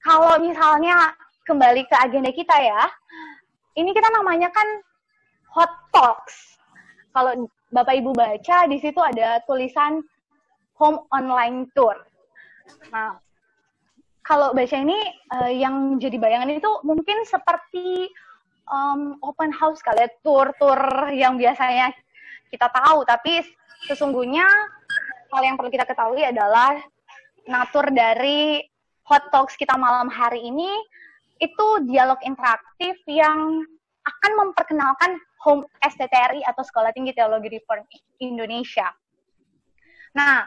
Kalau misalnya kembali ke agenda kita ya, ini kita namanya kan Hot Talks. Kalau Bapak Ibu baca, di situ ada tulisan Home Online Tour. Nah, kalau baca ini, yang jadi bayangan itu mungkin seperti open house kali ya, tour-tour yang biasanya kita tahu, tapi sesungguhnya hal yang perlu kita ketahui adalah natur dari Hot Talks kita malam hari ini itu dialog interaktif yang akan memperkenalkan Home STTRI atau Sekolah Tinggi Teologi Reform Indonesia. Nah,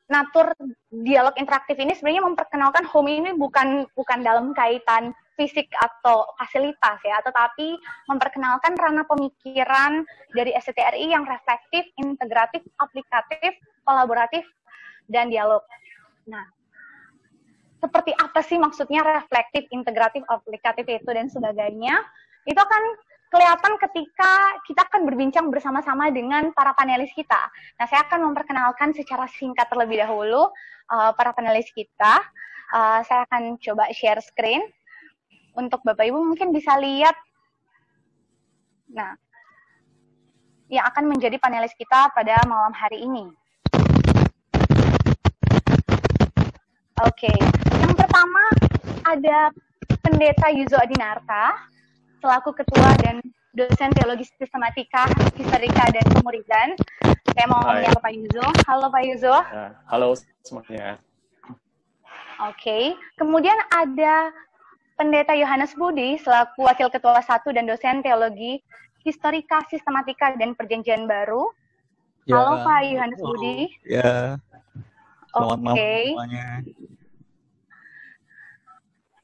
natur dialog interaktif ini sebenarnya memperkenalkan Home ini bukan dalam kaitan fisik atau fasilitas ya, tetapi memperkenalkan ranah pemikiran dari STTRI yang reflektif, integratif, aplikatif, kolaboratif, dan dialog. Nah, seperti apa sih maksudnya reflektif, integratif, aplikatif itu dan sebagainya, itu akan kelihatan ketika kita akan berbincang bersama-sama dengan para panelis kita. Nah, saya akan memperkenalkan secara singkat terlebih dahulu para panelis kita. Saya akan coba share screen. Untuk Bapak Ibu mungkin bisa lihat. Nah, yang akan menjadi panelis kita pada malam hari ini. Oke, yang pertama ada Pendeta Yuzo Adinarta, selaku Ketua dan Dosen Teologi Sistematika, Historika, dan Pemuridan. Saya mau menyapa Pak Yuzo. Halo Pak Yuzo. Halo semuanya. Oke, kemudian ada Pendeta Yohanes Budi, selaku Wakil Ketua 1 dan Dosen Teologi Historika, Sistematika, dan Perjanjian Baru. Ya. Halo Pak Yohanes Budi. Ya. Selamat malam Oke. semuanya.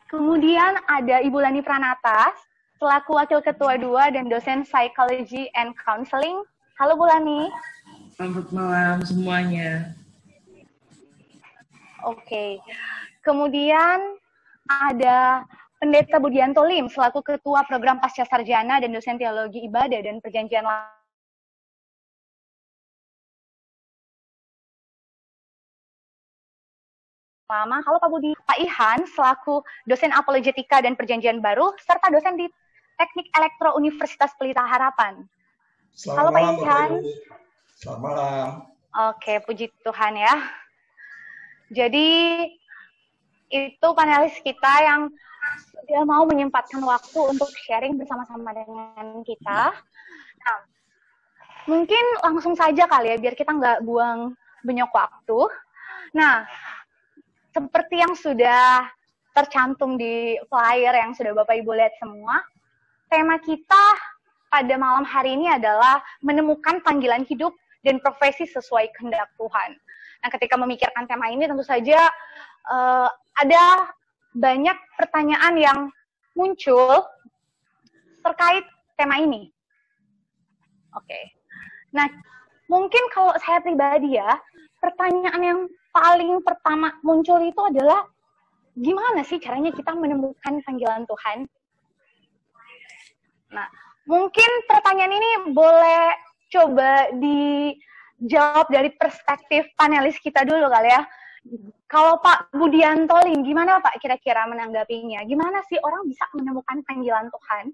Kemudian ada Ibu Lani Pranata, selaku Wakil Ketua 2 dan Dosen Psychology and Counseling. Halo Bu Lani. Selamat malam semuanya. Oke. Kemudian ada Pendeta Budianto Lim, selaku Ketua Program Pasca Sarjana dan Dosen Teologi Ibadah dan Perjanjian Lama. Halo Pak Budi. Pak Ihan, selaku Dosen Apologetika dan Perjanjian Baru, serta dosen di Teknik Elektro Universitas Pelita Harapan. Halo Pak Ihan. Selamat malam. Oke, puji Tuhan ya. Jadi, itu panelis kita yang sudah mau menyempatkan waktu untuk sharing bersama-sama dengan kita. Nah, mungkin langsung saja kali ya, biar kita nggak buang banyak waktu. Nah, seperti yang sudah tercantum di flyer yang sudah Bapak Ibu lihat semua, tema kita pada malam hari ini adalah menemukan panggilan hidup dan profesi sesuai kehendak Tuhan. Nah, ketika memikirkan tema ini tentu saja ada banyak pertanyaan yang muncul terkait tema ini. Oke. Nah, mungkin kalau saya pribadi ya, pertanyaan yang paling pertama muncul itu adalah gimana sih caranya kita menemukan panggilan Tuhan? Nah, mungkin pertanyaan ini boleh coba dijawab dari perspektif panelis kita dulu kali ya. Kalau Pak Budianto Lim, gimana Pak kira-kira menanggapinya? Gimana sih orang bisa menemukan panggilan Tuhan?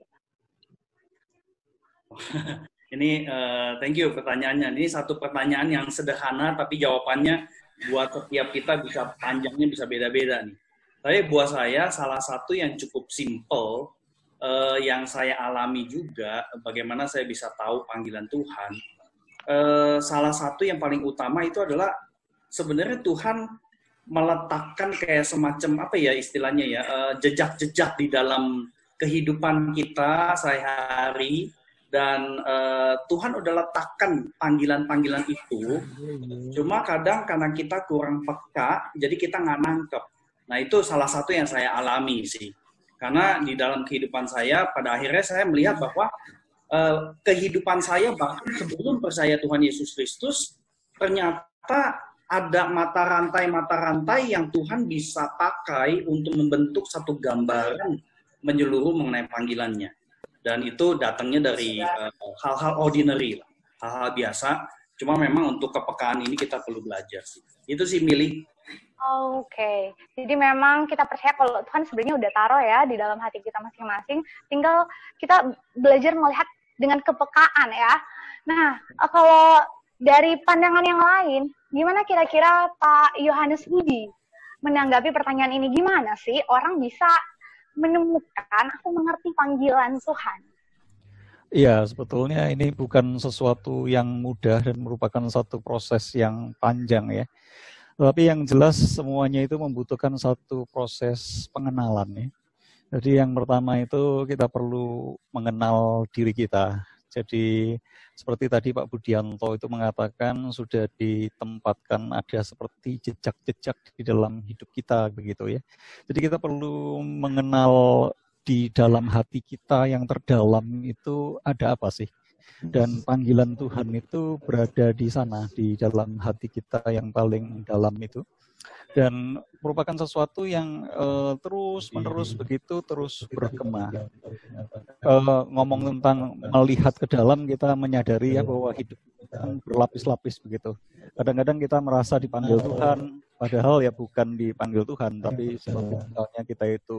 Ini thank you pertanyaannya. Ini satu pertanyaan yang sederhana tapi jawabannya buat setiap kita bisa panjangnya bisa beda-beda nih. Tapi buat saya salah satu yang cukup simple yang saya alami juga bagaimana saya bisa tahu panggilan Tuhan. Salah satu yang paling utama itu adalah sebenarnya Tuhan meletakkan kayak semacam apa ya istilahnya ya jejak-jejak di dalam kehidupan kita sehari-hari. Dan Tuhan udah letakkan panggilan-panggilan itu, cuma kadang karena kita kurang peka, jadi kita nggak nangkep. Nah itu salah satu yang saya alami sih. Karena di dalam kehidupan saya, pada akhirnya saya melihat bahwa kehidupan saya bahkan sebelum percaya Tuhan Yesus Kristus, ternyata ada mata rantai yang Tuhan bisa pakai untuk membentuk satu gambaran menyeluruh mengenai panggilannya. Dan itu datangnya dari hal-hal ordinary, hal-hal biasa. Cuma memang untuk kepekaan ini kita perlu belajar. Itu sih, Mili. Oke, jadi memang kita percaya kalau Tuhan sebenarnya udah taruh ya di dalam hati kita masing-masing, tinggal kita belajar melihat dengan kepekaan ya. Nah, kalau dari pandangan yang lain, gimana kira-kira Pak Yohanes Budi menanggapi pertanyaan ini? Gimana sih orang bisa menemukan atau mengerti panggilan Tuhan? Iya, sebetulnya ini bukan sesuatu yang mudah dan merupakan satu proses yang panjang ya. Tapi yang jelas semuanya itu membutuhkan satu proses pengenalan ya. Jadi yang pertama itu kita perlu mengenal diri kita. Jadi seperti tadi Pak Budianto itu mengatakan sudah ditempatkan ada seperti jejak-jejak di dalam hidup kita begitu ya. Jadi kita perlu mengenal di dalam hati kita yang terdalam itu ada apa sih? Dan panggilan Tuhan itu berada di sana, di dalam hati kita yang paling dalam itu. Dan merupakan sesuatu yang terus-menerus begitu, terus bergema. Ngomong tentang melihat ke dalam, kita menyadari ya bahwa hidup kan berlapis-lapis begitu. Kadang-kadang kita merasa dipanggil Tuhan, padahal ya bukan dipanggil Tuhan, tapi seperti misalnya kita itu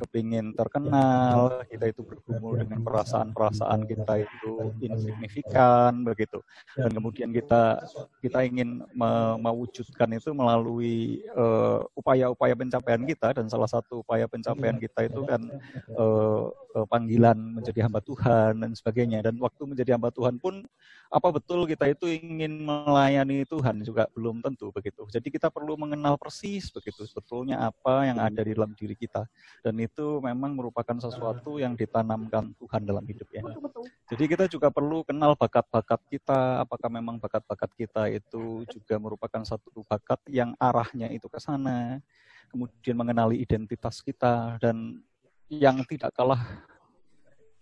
kepingin terkenal, kita itu bergumul dengan perasaan-perasaan kita itu insignifikan begitu, dan kemudian kita ingin mewujudkan itu melalui upaya-upaya pencapaian kita, dan salah satu upaya pencapaian kita itu kan panggilan menjadi hamba Tuhan dan sebagainya. Dan waktu menjadi hamba Tuhan pun apa betul kita itu ingin melayani Tuhan juga belum tentu begitu. Jadi kita perlu mengenal persis begitu sebetulnya apa yang ada di dalam diri kita, dan itu memang merupakan sesuatu yang ditanamkan Tuhan dalam hidup ya. Jadi kita juga perlu kenal bakat-bakat kita, apakah memang bakat-bakat kita itu juga merupakan satu bakat yang arahnya itu ke sana. Kemudian mengenali identitas kita, dan yang tidak kalah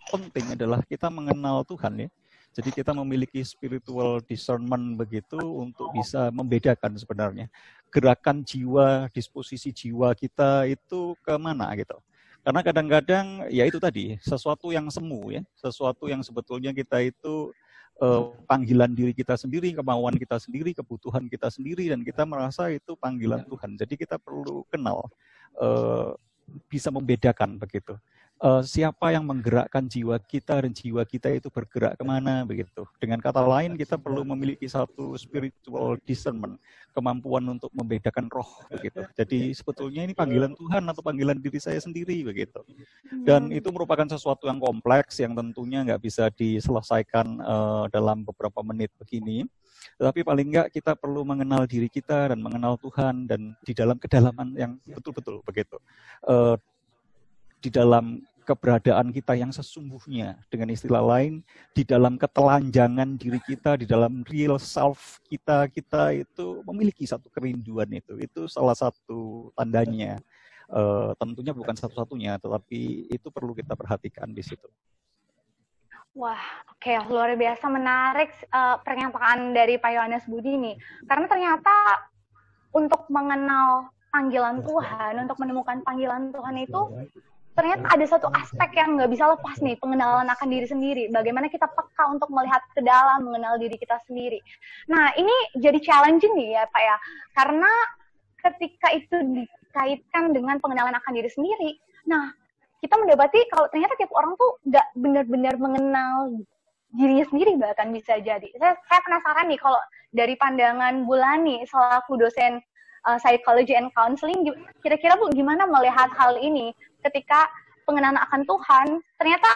penting adalah kita mengenal Tuhan ya. Jadi kita memiliki spiritual discernment begitu untuk bisa membedakan sebenarnya gerakan jiwa, disposisi jiwa kita itu kemana gitu. Karena kadang-kadang ya itu tadi, sesuatu yang semu ya, sesuatu yang sebetulnya kita itu panggilan diri kita sendiri, kemauan kita sendiri, kebutuhan kita sendiri, dan kita merasa itu panggilan Tuhan. Jadi kita perlu kenal, bisa membedakan begitu. Siapa yang menggerakkan jiwa kita, dan jiwa kita itu bergerak kemana begitu. Dengan kata lain, kita perlu memiliki satu spiritual discernment, kemampuan untuk membedakan roh begitu. Jadi sebetulnya ini panggilan Tuhan atau panggilan diri saya sendiri begitu. Dan itu merupakan sesuatu yang kompleks yang tentunya nggak bisa diselesaikan dalam beberapa menit begini. Tetapi paling nggak kita perlu mengenal diri kita dan mengenal Tuhan, dan di dalam kedalaman yang betul-betul begitu. Di dalam keberadaan kita yang sesungguhnya, dengan istilah lain, di dalam ketelanjangan diri kita, di dalam real self kita itu memiliki satu kerinduan itu salah satu tandanya. Tentunya bukan satu-satunya, tetapi itu perlu kita perhatikan di situ. Wah, oke, luar biasa menarik pernyataan dari Pak Yohanes Budi nih, karena ternyata untuk mengenal panggilan Tuhan, untuk menemukan panggilan Tuhan itu ternyata ada satu aspek yang nggak bisa lepas nih, pengenalan akan diri sendiri. Bagaimana kita peka untuk melihat ke dalam, mengenal diri kita sendiri. Nah, ini jadi challenging nih ya Pak ya, karena ketika itu dikaitkan dengan pengenalan akan diri sendiri, nah kita mendapati kalau ternyata tiap orang tuh nggak benar-benar mengenal dirinya sendiri, bahkan bisa jadi. Saya penasaran nih kalau dari pandangan Bulani selaku dosen psychology and counseling, kira-kira Bu gimana melihat hal ini ketika pengenalan akan Tuhan ternyata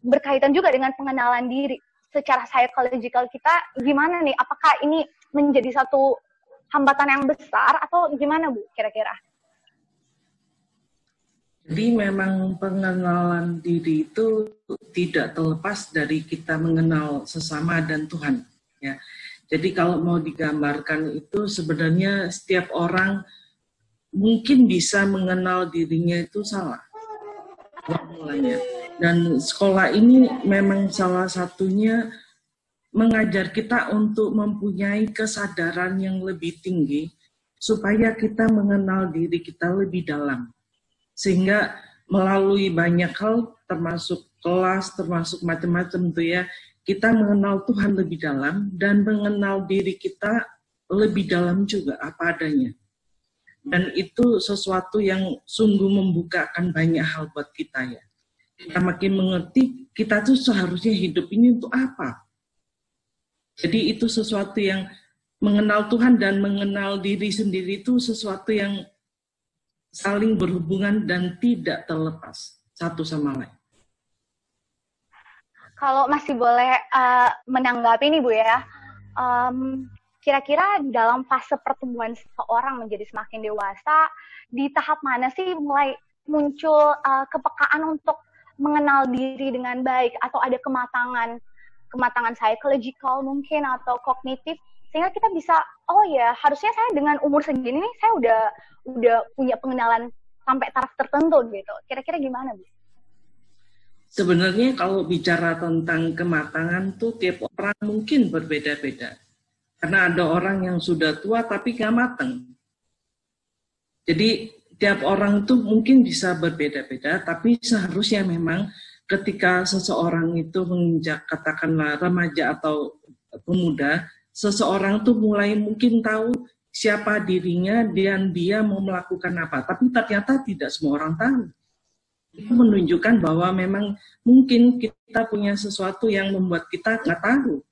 berkaitan juga dengan pengenalan diri secara psychological kita, gimana nih? Apakah ini menjadi satu hambatan yang besar atau gimana Bu kira-kira? Jadi memang pengenalan diri itu tidak terlepas dari kita mengenal sesama dan Tuhan ya. Jadi kalau mau digambarkan itu sebenarnya setiap orang mungkin bisa mengenal dirinya itu salah mulanya. Dan sekolah ini memang salah satunya mengajar kita untuk mempunyai kesadaran yang lebih tinggi supaya kita mengenal diri kita lebih dalam. Sehingga melalui banyak hal termasuk kelas, termasuk macam-macam tuh ya, kita mengenal Tuhan lebih dalam dan mengenal diri kita lebih dalam juga apa adanya. Dan itu sesuatu yang sungguh membukakan banyak hal buat kita ya. Kita makin mengerti kita tuh seharusnya hidup ini untuk apa. Jadi itu sesuatu yang mengenal Tuhan dan mengenal diri sendiri itu sesuatu yang saling berhubungan dan tidak terlepas satu sama lain. Kalau masih boleh menanggapi nih Bu ya, kira-kira dalam fase pertumbuhan seseorang menjadi semakin dewasa, di tahap mana sih mulai muncul kepekaan untuk mengenal diri dengan baik, atau ada kematangan psychological mungkin atau kognitif, sehingga kita bisa, oh ya harusnya saya dengan umur segini nih saya udah punya pengenalan sampai taraf tertentu gitu. Kira-kira gimana Bu? Sebenarnya kalau bicara tentang kematangan tuh tiap orang mungkin berbeda-beda. Karena ada orang yang sudah tua tapi gak matang. Jadi tiap orang tuh mungkin bisa berbeda-beda, tapi seharusnya memang ketika seseorang itu menginjak katakanlah remaja atau pemuda, seseorang tuh mulai mungkin tahu siapa dirinya dan dia mau melakukan apa. Tapi ternyata tidak semua orang tahu. Itu menunjukkan bahwa memang mungkin kita punya sesuatu yang membuat kita nggak tahu.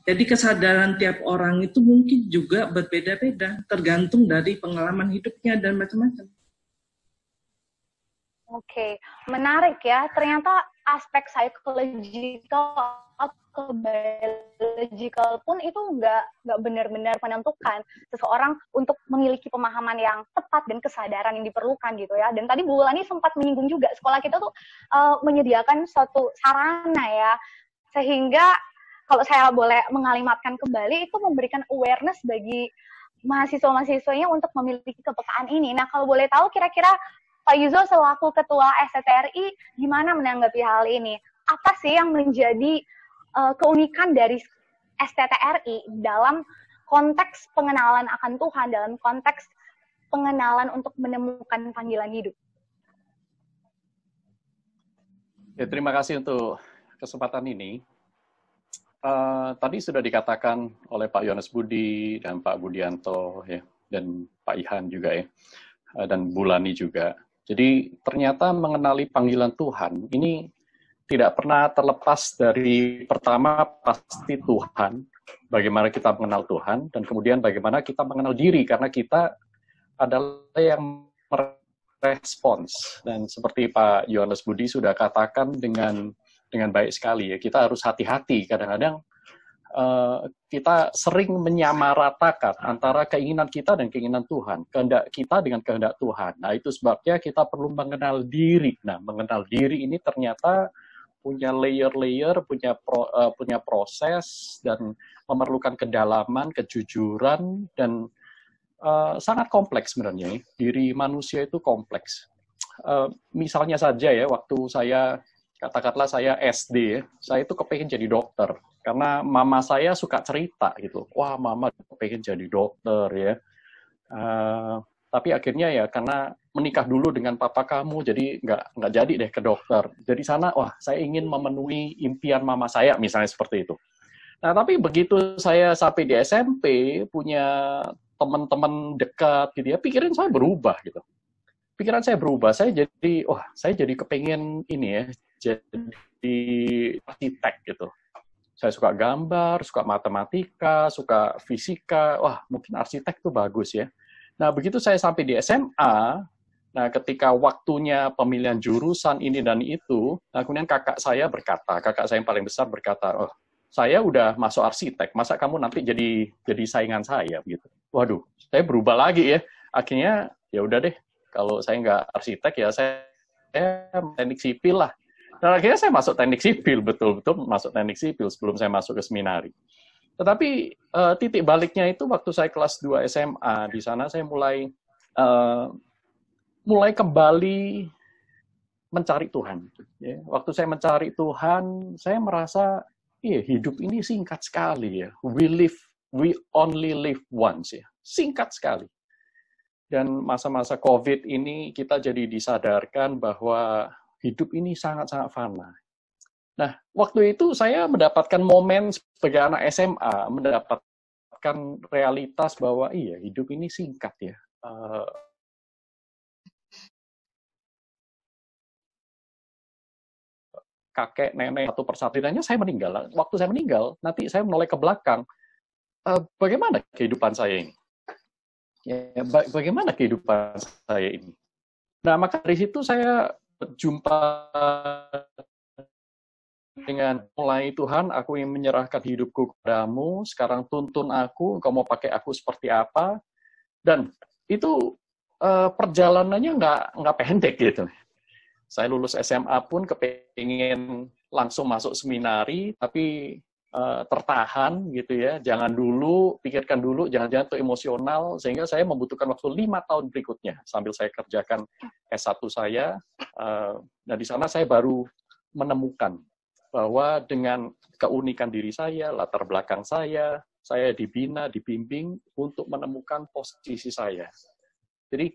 Jadi kesadaran tiap orang itu mungkin juga berbeda-beda, tergantung dari pengalaman hidupnya dan macam-macam. Oke, menarik ya. Ternyata aspek psychological atau biological pun itu nggak benar-benar menentukan seseorang untuk memiliki pemahaman yang tepat dan kesadaran yang diperlukan gitu ya. Dan tadi Bu Lani sempat menyinggung juga sekolah kita tuh menyediakan suatu sarana ya, sehingga kalau saya boleh mengalimatkan kembali, itu memberikan awareness bagi mahasiswa-mahasiswanya untuk memiliki kepekaan ini. Nah, kalau boleh tahu kira-kira Pak Yuzo selaku Ketua STTRI gimana menanggapi hal ini? Apa sih yang menjadi keunikan dari STTRI dalam konteks pengenalan akan Tuhan, dalam konteks pengenalan untuk menemukan panggilan hidup? Ya, terima kasih untuk kesempatan ini. Tadi sudah dikatakan oleh Pak Yohanes Budi dan Pak Budianto ya, dan Pak Ihan juga ya, dan Bu Lani juga. Jadi ternyata mengenali panggilan Tuhan ini tidak pernah terlepas dari pertama pasti Tuhan, bagaimana kita mengenal Tuhan, dan kemudian bagaimana kita mengenal diri, karena kita adalah yang merespons. Dan seperti Pak Yohanes Budi sudah katakan dengan baik sekali ya, kita harus hati-hati. Kadang-kadang kita sering menyamaratakan antara keinginan kita dan keinginan Tuhan, kehendak kita dengan kehendak Tuhan. Nah, itu sebabnya kita perlu mengenal diri. Nah, mengenal diri ini ternyata punya layer-layer, punya proses, dan memerlukan kedalaman, kejujuran, dan sangat kompleks sebenarnya. Diri manusia itu kompleks. Misalnya saja ya, waktu katakanlah saya SD ya, saya itu kepengen jadi dokter. Karena mama saya suka cerita gitu. Wah, mama kepengen jadi dokter ya. Tapi akhirnya ya karena menikah dulu dengan papa kamu, jadi nggak jadi deh ke dokter. Jadi sana, wah saya ingin memenuhi impian mama saya, misalnya seperti itu. Nah, tapi begitu saya sampai di SMP, punya teman-teman dekat gitu ya, pikiran saya berubah gitu. Pikiran saya berubah, saya jadi kepengen ini ya, jadi arsitek gitu. Saya suka gambar, suka matematika, suka fisika, wah mungkin arsitek tuh bagus ya. Nah begitu saya sampai di SMA, nah ketika waktunya pemilihan jurusan ini dan itu, nah kemudian kakak saya yang paling besar berkata, oh saya udah masuk arsitek, masa kamu nanti jadi saingan saya gitu. Waduh, saya berubah lagi ya. Akhirnya ya udah deh, kalau saya nggak arsitek ya saya teknik sipil lah. Dan akhirnya saya masuk teknik sipil, betul-betul masuk teknik sipil sebelum saya masuk ke seminari. Tetapi titik baliknya itu waktu saya kelas 2 SMA, di sana saya mulai kembali mencari Tuhan. Ya. Waktu saya mencari Tuhan, saya merasa hidup ini singkat sekali ya. We only live once ya. Singkat sekali. Dan masa-masa COVID ini kita jadi disadarkan bahwa hidup ini sangat-sangat fana. Nah, waktu itu saya mendapatkan momen sebagai anak SMA, mendapatkan realitas bahwa hidup ini singkat ya. kakek, nenek, satu persatu. Saya meninggal. Waktu saya meninggal, nanti saya menoleh ke belakang. Bagaimana kehidupan saya ini? Ya, bagaimana kehidupan saya ini? Nah, maka dari situ saya berjumpa dengan mulai Tuhan, aku ingin menyerahkan hidupku kepadamu, sekarang tuntun aku, engkau mau pakai aku seperti apa. Dan itu perjalanannya nggak pendek gitu. Saya lulus SMA pun kepingin langsung masuk seminari, tapi tertahan gitu ya. Jangan dulu, pikirkan dulu, jangan-jangan itu emosional, sehingga saya membutuhkan waktu 5 tahun berikutnya sambil saya kerjakan S1 saya. Nah di sana saya baru menemukan bahwa dengan keunikan diri saya, latar belakang saya dibina, dibimbing untuk menemukan posisi saya. Jadi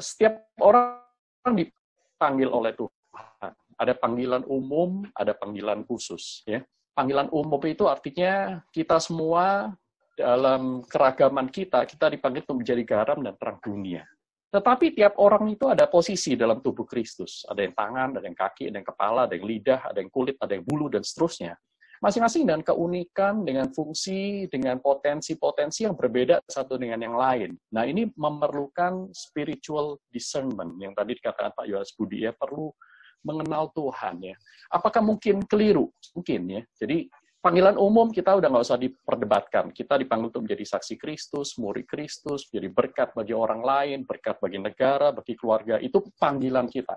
setiap orang dipanggil oleh Tuhan. Ada panggilan umum, ada panggilan khusus. Ya. Panggilan umum itu artinya kita semua dalam keragaman kita dipanggil untuk menjadi garam dan terang dunia. Tetapi tiap orang itu ada posisi dalam tubuh Kristus. Ada yang tangan, ada yang kaki, ada yang kepala, ada yang lidah, ada yang kulit, ada yang bulu, dan seterusnya. Masing-masing dengan keunikan, dengan fungsi, dengan potensi-potensi yang berbeda satu dengan yang lain. Nah, ini memerlukan spiritual discernment, yang tadi dikatakan Pak Yohanes Budi, ya, perlu mengenal Tuhan. Ya. Apakah mungkin keliru? Mungkin, ya. Jadi, panggilan umum kita udah nggak usah diperdebatkan. Kita dipanggil untuk menjadi saksi Kristus, murid Kristus, menjadi berkat bagi orang lain, berkat bagi negara, bagi keluarga. Itu panggilan kita.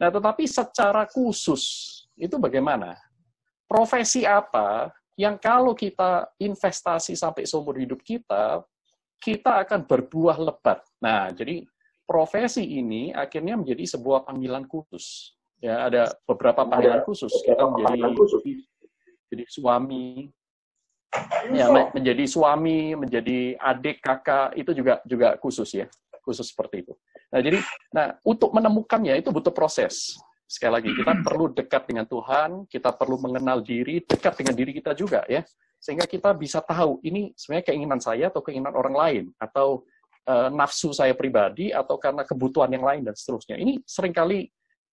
Nah, tetapi secara khusus, itu bagaimana? Profesi apa yang kalau kita investasi sampai seumur hidup kita akan berbuah lebat. Nah, jadi profesi ini akhirnya menjadi sebuah panggilan khusus. Ya, ada beberapa panggilan khusus. Kita menjadi suami, ya, menjadi suami, menjadi adik, kakak, itu juga khusus ya, khusus seperti itu. Nah, untuk menemukannya itu butuh proses. Sekali lagi, kita perlu dekat dengan Tuhan, kita perlu mengenal diri, dekat dengan diri kita juga ya, sehingga kita bisa tahu ini sebenarnya keinginan saya atau keinginan orang lain, atau nafsu saya pribadi, atau karena kebutuhan yang lain dan seterusnya. Ini seringkali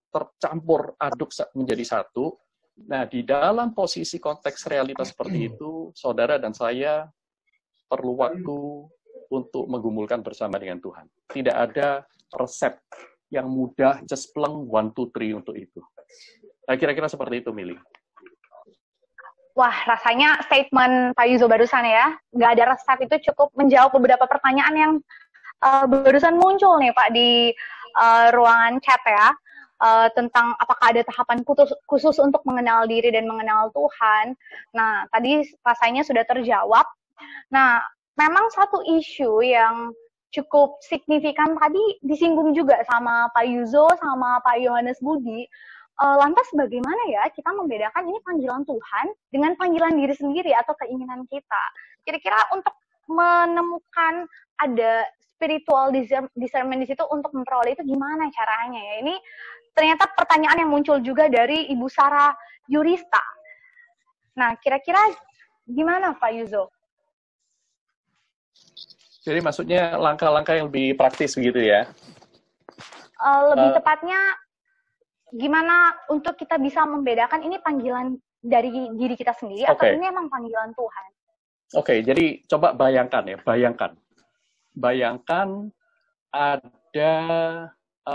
tercampur aduk menjadi satu. Nah, di dalam posisi konteks realitas seperti itu, saudara dan saya perlu waktu untuk menggumulkan bersama dengan Tuhan. Tidak ada resep yang mudah, just pleng, 1, 2, 3 untuk itu. Nah, kira-kira seperti itu, Mili. Wah, rasanya statement Pak Yuzo barusan ya, nggak ada resep itu cukup menjawab beberapa pertanyaan yang barusan muncul nih Pak di ruangan chat ya, tentang apakah ada tahapan khusus untuk mengenal diri dan mengenal Tuhan. Nah, tadi rasanya sudah terjawab. Nah, memang satu isu yang cukup signifikan tadi disinggung juga sama Pak Yuzo, sama Pak Yohanes Budi. Lantas bagaimana ya kita membedakan ini panggilan Tuhan dengan panggilan diri sendiri atau keinginan kita? Kira-kira untuk menemukan ada spiritual discernment di situ untuk memperoleh itu gimana caranya ya? Ini ternyata pertanyaan yang muncul juga dari Ibu Sarah Yurista. Nah, kira-kira gimana Pak Yuzo? Jadi maksudnya langkah-langkah yang lebih praktis begitu ya? Lebih tepatnya, gimana untuk kita bisa membedakan ini panggilan dari diri kita sendiri atau ini emang panggilan Tuhan? Oke, jadi coba bayangkan ya, bayangkan ada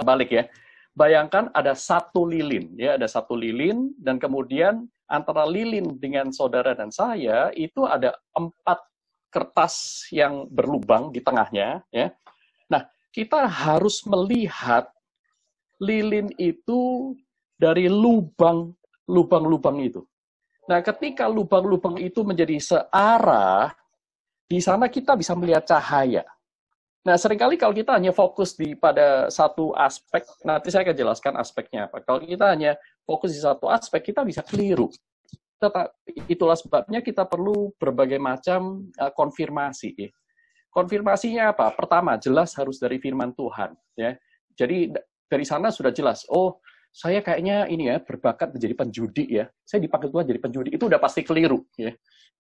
balik ya. Bayangkan ada satu lilin ya, ada satu lilin, dan kemudian antara lilin dengan saudara dan saya itu ada 4 kertas yang berlubang di tengahnya ya. Nah, kita harus melihat lilin itu dari lubang-lubang itu. Nah, ketika lubang-lubang itu menjadi searah, di sana kita bisa melihat cahaya. Nah, seringkali kalau kita hanya fokus pada satu aspek, nanti saya akan jelaskan aspeknya apa. Kalau kita hanya fokus di satu aspek, kita bisa keliru. Tetapi itulah sebabnya kita perlu berbagai macam konfirmasi. Ya. Konfirmasinya apa? Pertama, jelas harus dari firman Tuhan. Ya. Jadi dari sana sudah jelas, oh saya kayaknya ini ya berbakat menjadi penjudi ya. Saya dipanggil Tuhan jadi penjudi, itu udah pasti keliru. Ya.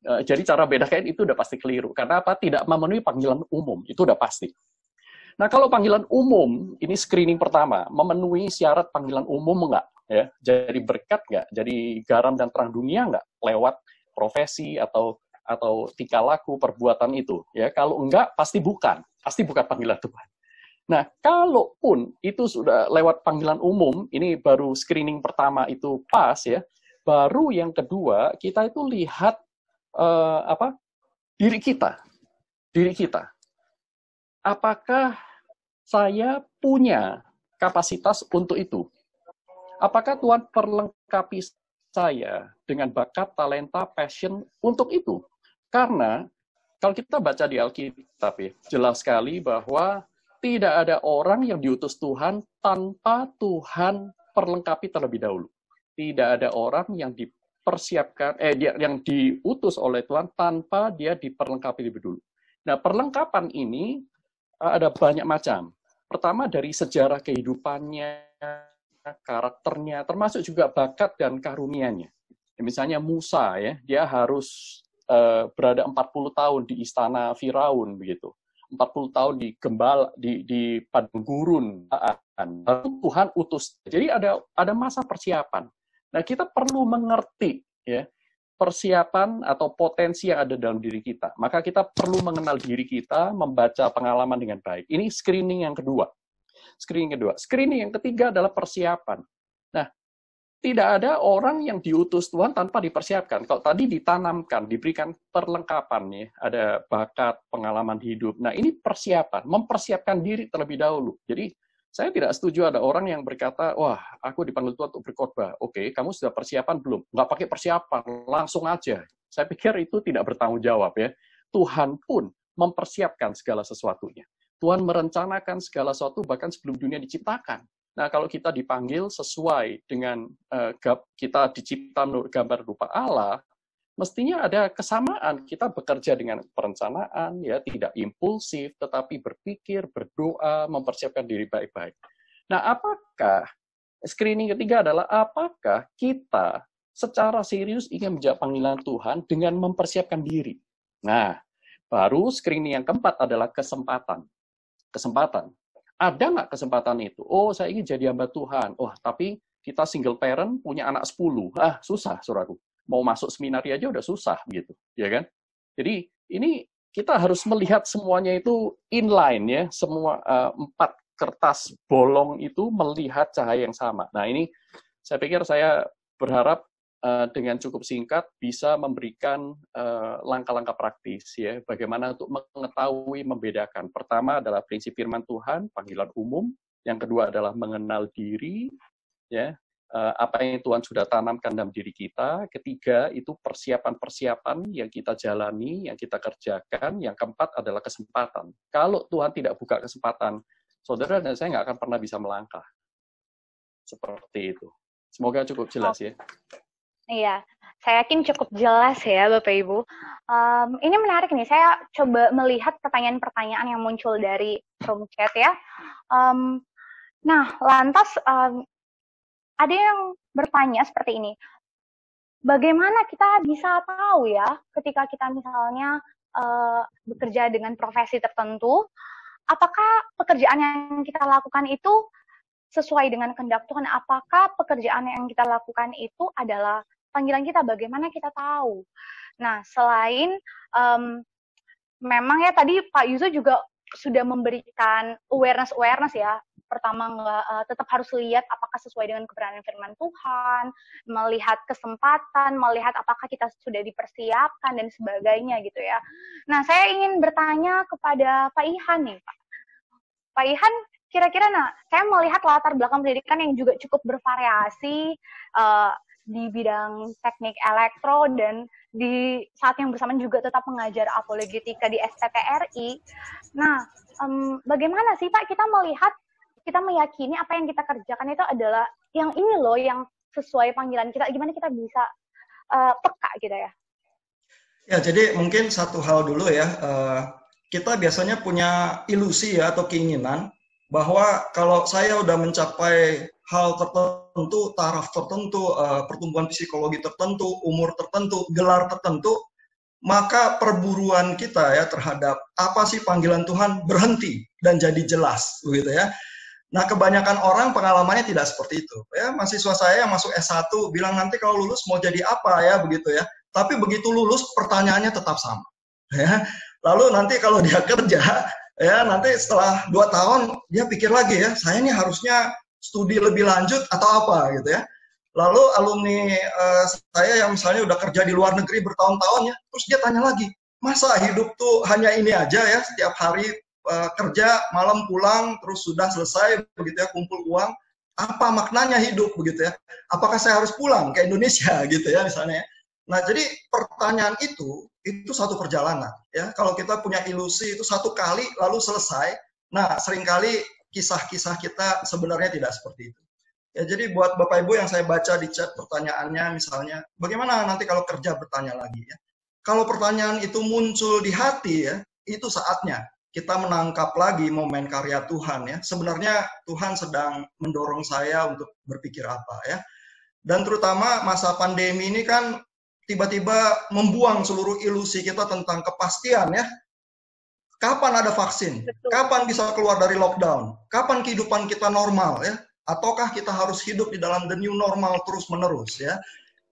Jadi cara bedakan itu udah pasti keliru. Karena apa? Tidak memenuhi panggilan umum, itu udah pasti. Nah, kalau panggilan umum, ini screening pertama, memenuhi syarat panggilan umum enggak? Ya, jadi berkat enggak? Jadi garam dan terang dunia enggak? Lewat profesi atau tingkah laku, perbuatan itu. Ya, kalau enggak, pasti bukan panggilan Tuhan. Nah, kalaupun itu sudah lewat panggilan umum, ini baru screening pertama itu pas ya, baru yang kedua kita itu lihat diri kita. Apakah saya punya kapasitas untuk itu? Apakah Tuhan perlengkapi saya dengan bakat, talenta, passion untuk itu? Karena kalau kita baca di Alkitab ya, jelas sekali bahwa tidak ada orang yang diutus Tuhan tanpa Tuhan perlengkapi terlebih dahulu. Tidak ada orang yang dipersiapkan, yang diutus oleh Tuhan tanpa dia diperlengkapi lebih dulu. Nah, perlengkapan ini ada banyak macam. Pertama dari sejarah kehidupannya, karakternya, termasuk juga bakat dan karunia-Nya. Misalnya Musa ya, dia harus berada 40 tahun di istana Firaun begitu. 40 tahun di padang gurun. Lalu Tuhan utus. Jadi ada masa persiapan. Nah, kita perlu mengerti ya persiapan atau potensi yang ada dalam diri kita. Maka kita perlu mengenal diri kita, membaca pengalaman dengan baik. Ini screening yang kedua. Screening yang ketiga adalah persiapan. Nah, tidak ada orang yang diutus Tuhan tanpa dipersiapkan. Kalau tadi ditanamkan, diberikan perlengkapan, ya, ada bakat, pengalaman hidup. Nah, ini persiapan, mempersiapkan diri terlebih dahulu. Jadi, saya tidak setuju ada orang yang berkata, wah, aku dipanggil Tuhan untuk berkhotbah. Oke, kamu sudah persiapan belum? Nggak pakai persiapan, langsung aja. Saya pikir itu tidak bertanggung jawab ya. Tuhan pun mempersiapkan segala sesuatunya. Tuhan merencanakan segala sesuatu bahkan sebelum dunia diciptakan. Nah, kalau kita dipanggil sesuai dengan kita dicipta menurut gambar rupa Allah, mestinya ada kesamaan. Kita bekerja dengan perencanaan, ya, tidak impulsif, tetapi berpikir, berdoa, mempersiapkan diri baik-baik. Nah, apakah screening ketiga adalah apakah kita secara serius ingin menjawab panggilan Tuhan dengan mempersiapkan diri? Nah, baru screening yang keempat adalah kesempatan. Ada nggak kesempatan itu? Oh, saya ingin jadi hamba Tuhan. Oh, tapi kita single parent, punya anak 10. Susah, saudaraku. Mau masuk seminari aja udah susah, gitu. Ya kan? Jadi, ini kita harus melihat semuanya itu inline, ya. Semua 4 kertas bolong itu melihat cahaya yang sama. Nah, ini saya pikir saya berharap dengan cukup singkat bisa memberikan langkah-langkah praktis ya bagaimana untuk mengetahui membedakan. Pertama adalah prinsip firman Tuhan, panggilan umum. Yang kedua adalah mengenal diri ya, apa yang Tuhan sudah tanamkan dalam diri kita. Ketiga itu persiapan-persiapan yang kita jalani, yang kita kerjakan. Yang keempat adalah kesempatan. Kalau Tuhan tidak buka kesempatan, saudara dan saya nggak akan pernah bisa melangkah. Seperti itu. Semoga cukup jelas ya. Iya, saya yakin cukup jelas ya Bapak Ibu. Ini menarik nih, saya coba melihat pertanyaan-pertanyaan yang muncul dari room chat ya. Nah, lantas ada yang bertanya seperti ini. Bagaimana kita bisa tahu ya ketika kita misalnya bekerja dengan profesi tertentu, apakah pekerjaan yang kita lakukan itu sesuai dengan kehendak Tuhan? Apakah pekerjaan yang kita lakukan itu adalah panggilan kita? Bagaimana kita tahu? Nah, selain memang ya tadi Pak Yuzo juga sudah memberikan awareness ya. Pertama tetap harus lihat apakah sesuai dengan kebenaran firman Tuhan, melihat kesempatan, melihat apakah kita sudah dipersiapkan dan sebagainya gitu ya. Nah, saya ingin bertanya kepada Pak Ihan nih, Pak. Pak Ihan, kira-kira saya melihat latar belakang pendidikan yang juga cukup bervariasi di bidang teknik elektro dan di saat yang bersamaan juga tetap mengajar apologetika di STTRI. Nah, bagaimana sih Pak kita meyakini apa yang kita kerjakan itu adalah yang ini loh, yang sesuai panggilan kita, gimana kita bisa peka gitu ya? Ya, jadi mungkin satu hal dulu ya, kita biasanya punya ilusi ya atau keinginan bahwa kalau saya udah mencapai hal tertentu, taraf tertentu, pertumbuhan psikologi tertentu, umur tertentu, gelar tertentu, maka perburuan kita ya terhadap apa sih panggilan Tuhan berhenti dan jadi jelas, begitu ya. Nah, kebanyakan orang pengalamannya tidak seperti itu. Ya, mahasiswa saya yang masuk S1 bilang nanti kalau lulus mau jadi apa ya, begitu ya. Tapi begitu lulus pertanyaannya tetap sama. Ya. Lalu nanti kalau dia kerja, ya nanti setelah 2 tahun dia pikir lagi ya, saya ini harusnya studi lebih lanjut atau apa gitu ya. Lalu alumni saya yang misalnya udah kerja di luar negeri bertahun-tahun ya, terus dia tanya lagi, masa hidup tuh hanya ini aja ya, setiap hari kerja, malam pulang, terus sudah selesai begitu ya, kumpul uang, apa maknanya hidup begitu ya? Apakah saya harus pulang ke Indonesia gitu ya misalnya? Nah, jadi pertanyaan itu satu perjalanan ya. Kalau kita punya ilusi itu satu kali lalu selesai, nah seringkali kisah-kisah kita sebenarnya tidak seperti itu. Ya, jadi buat Bapak Ibu yang saya baca di chat pertanyaannya misalnya, bagaimana nanti kalau kerja bertanya lagi ya. Kalau pertanyaan itu muncul di hati ya, itu saatnya kita menangkap lagi momen karya Tuhan ya. Sebenarnya Tuhan sedang mendorong saya untuk berpikir apa ya. Dan terutama masa pandemi ini kan tiba-tiba membuang seluruh ilusi kita tentang kepastian ya. Kapan ada vaksin? Betul. Kapan bisa keluar dari lockdown? Kapan kehidupan kita normal ya? Ataukah kita harus hidup di dalam the new normal terus-menerus ya?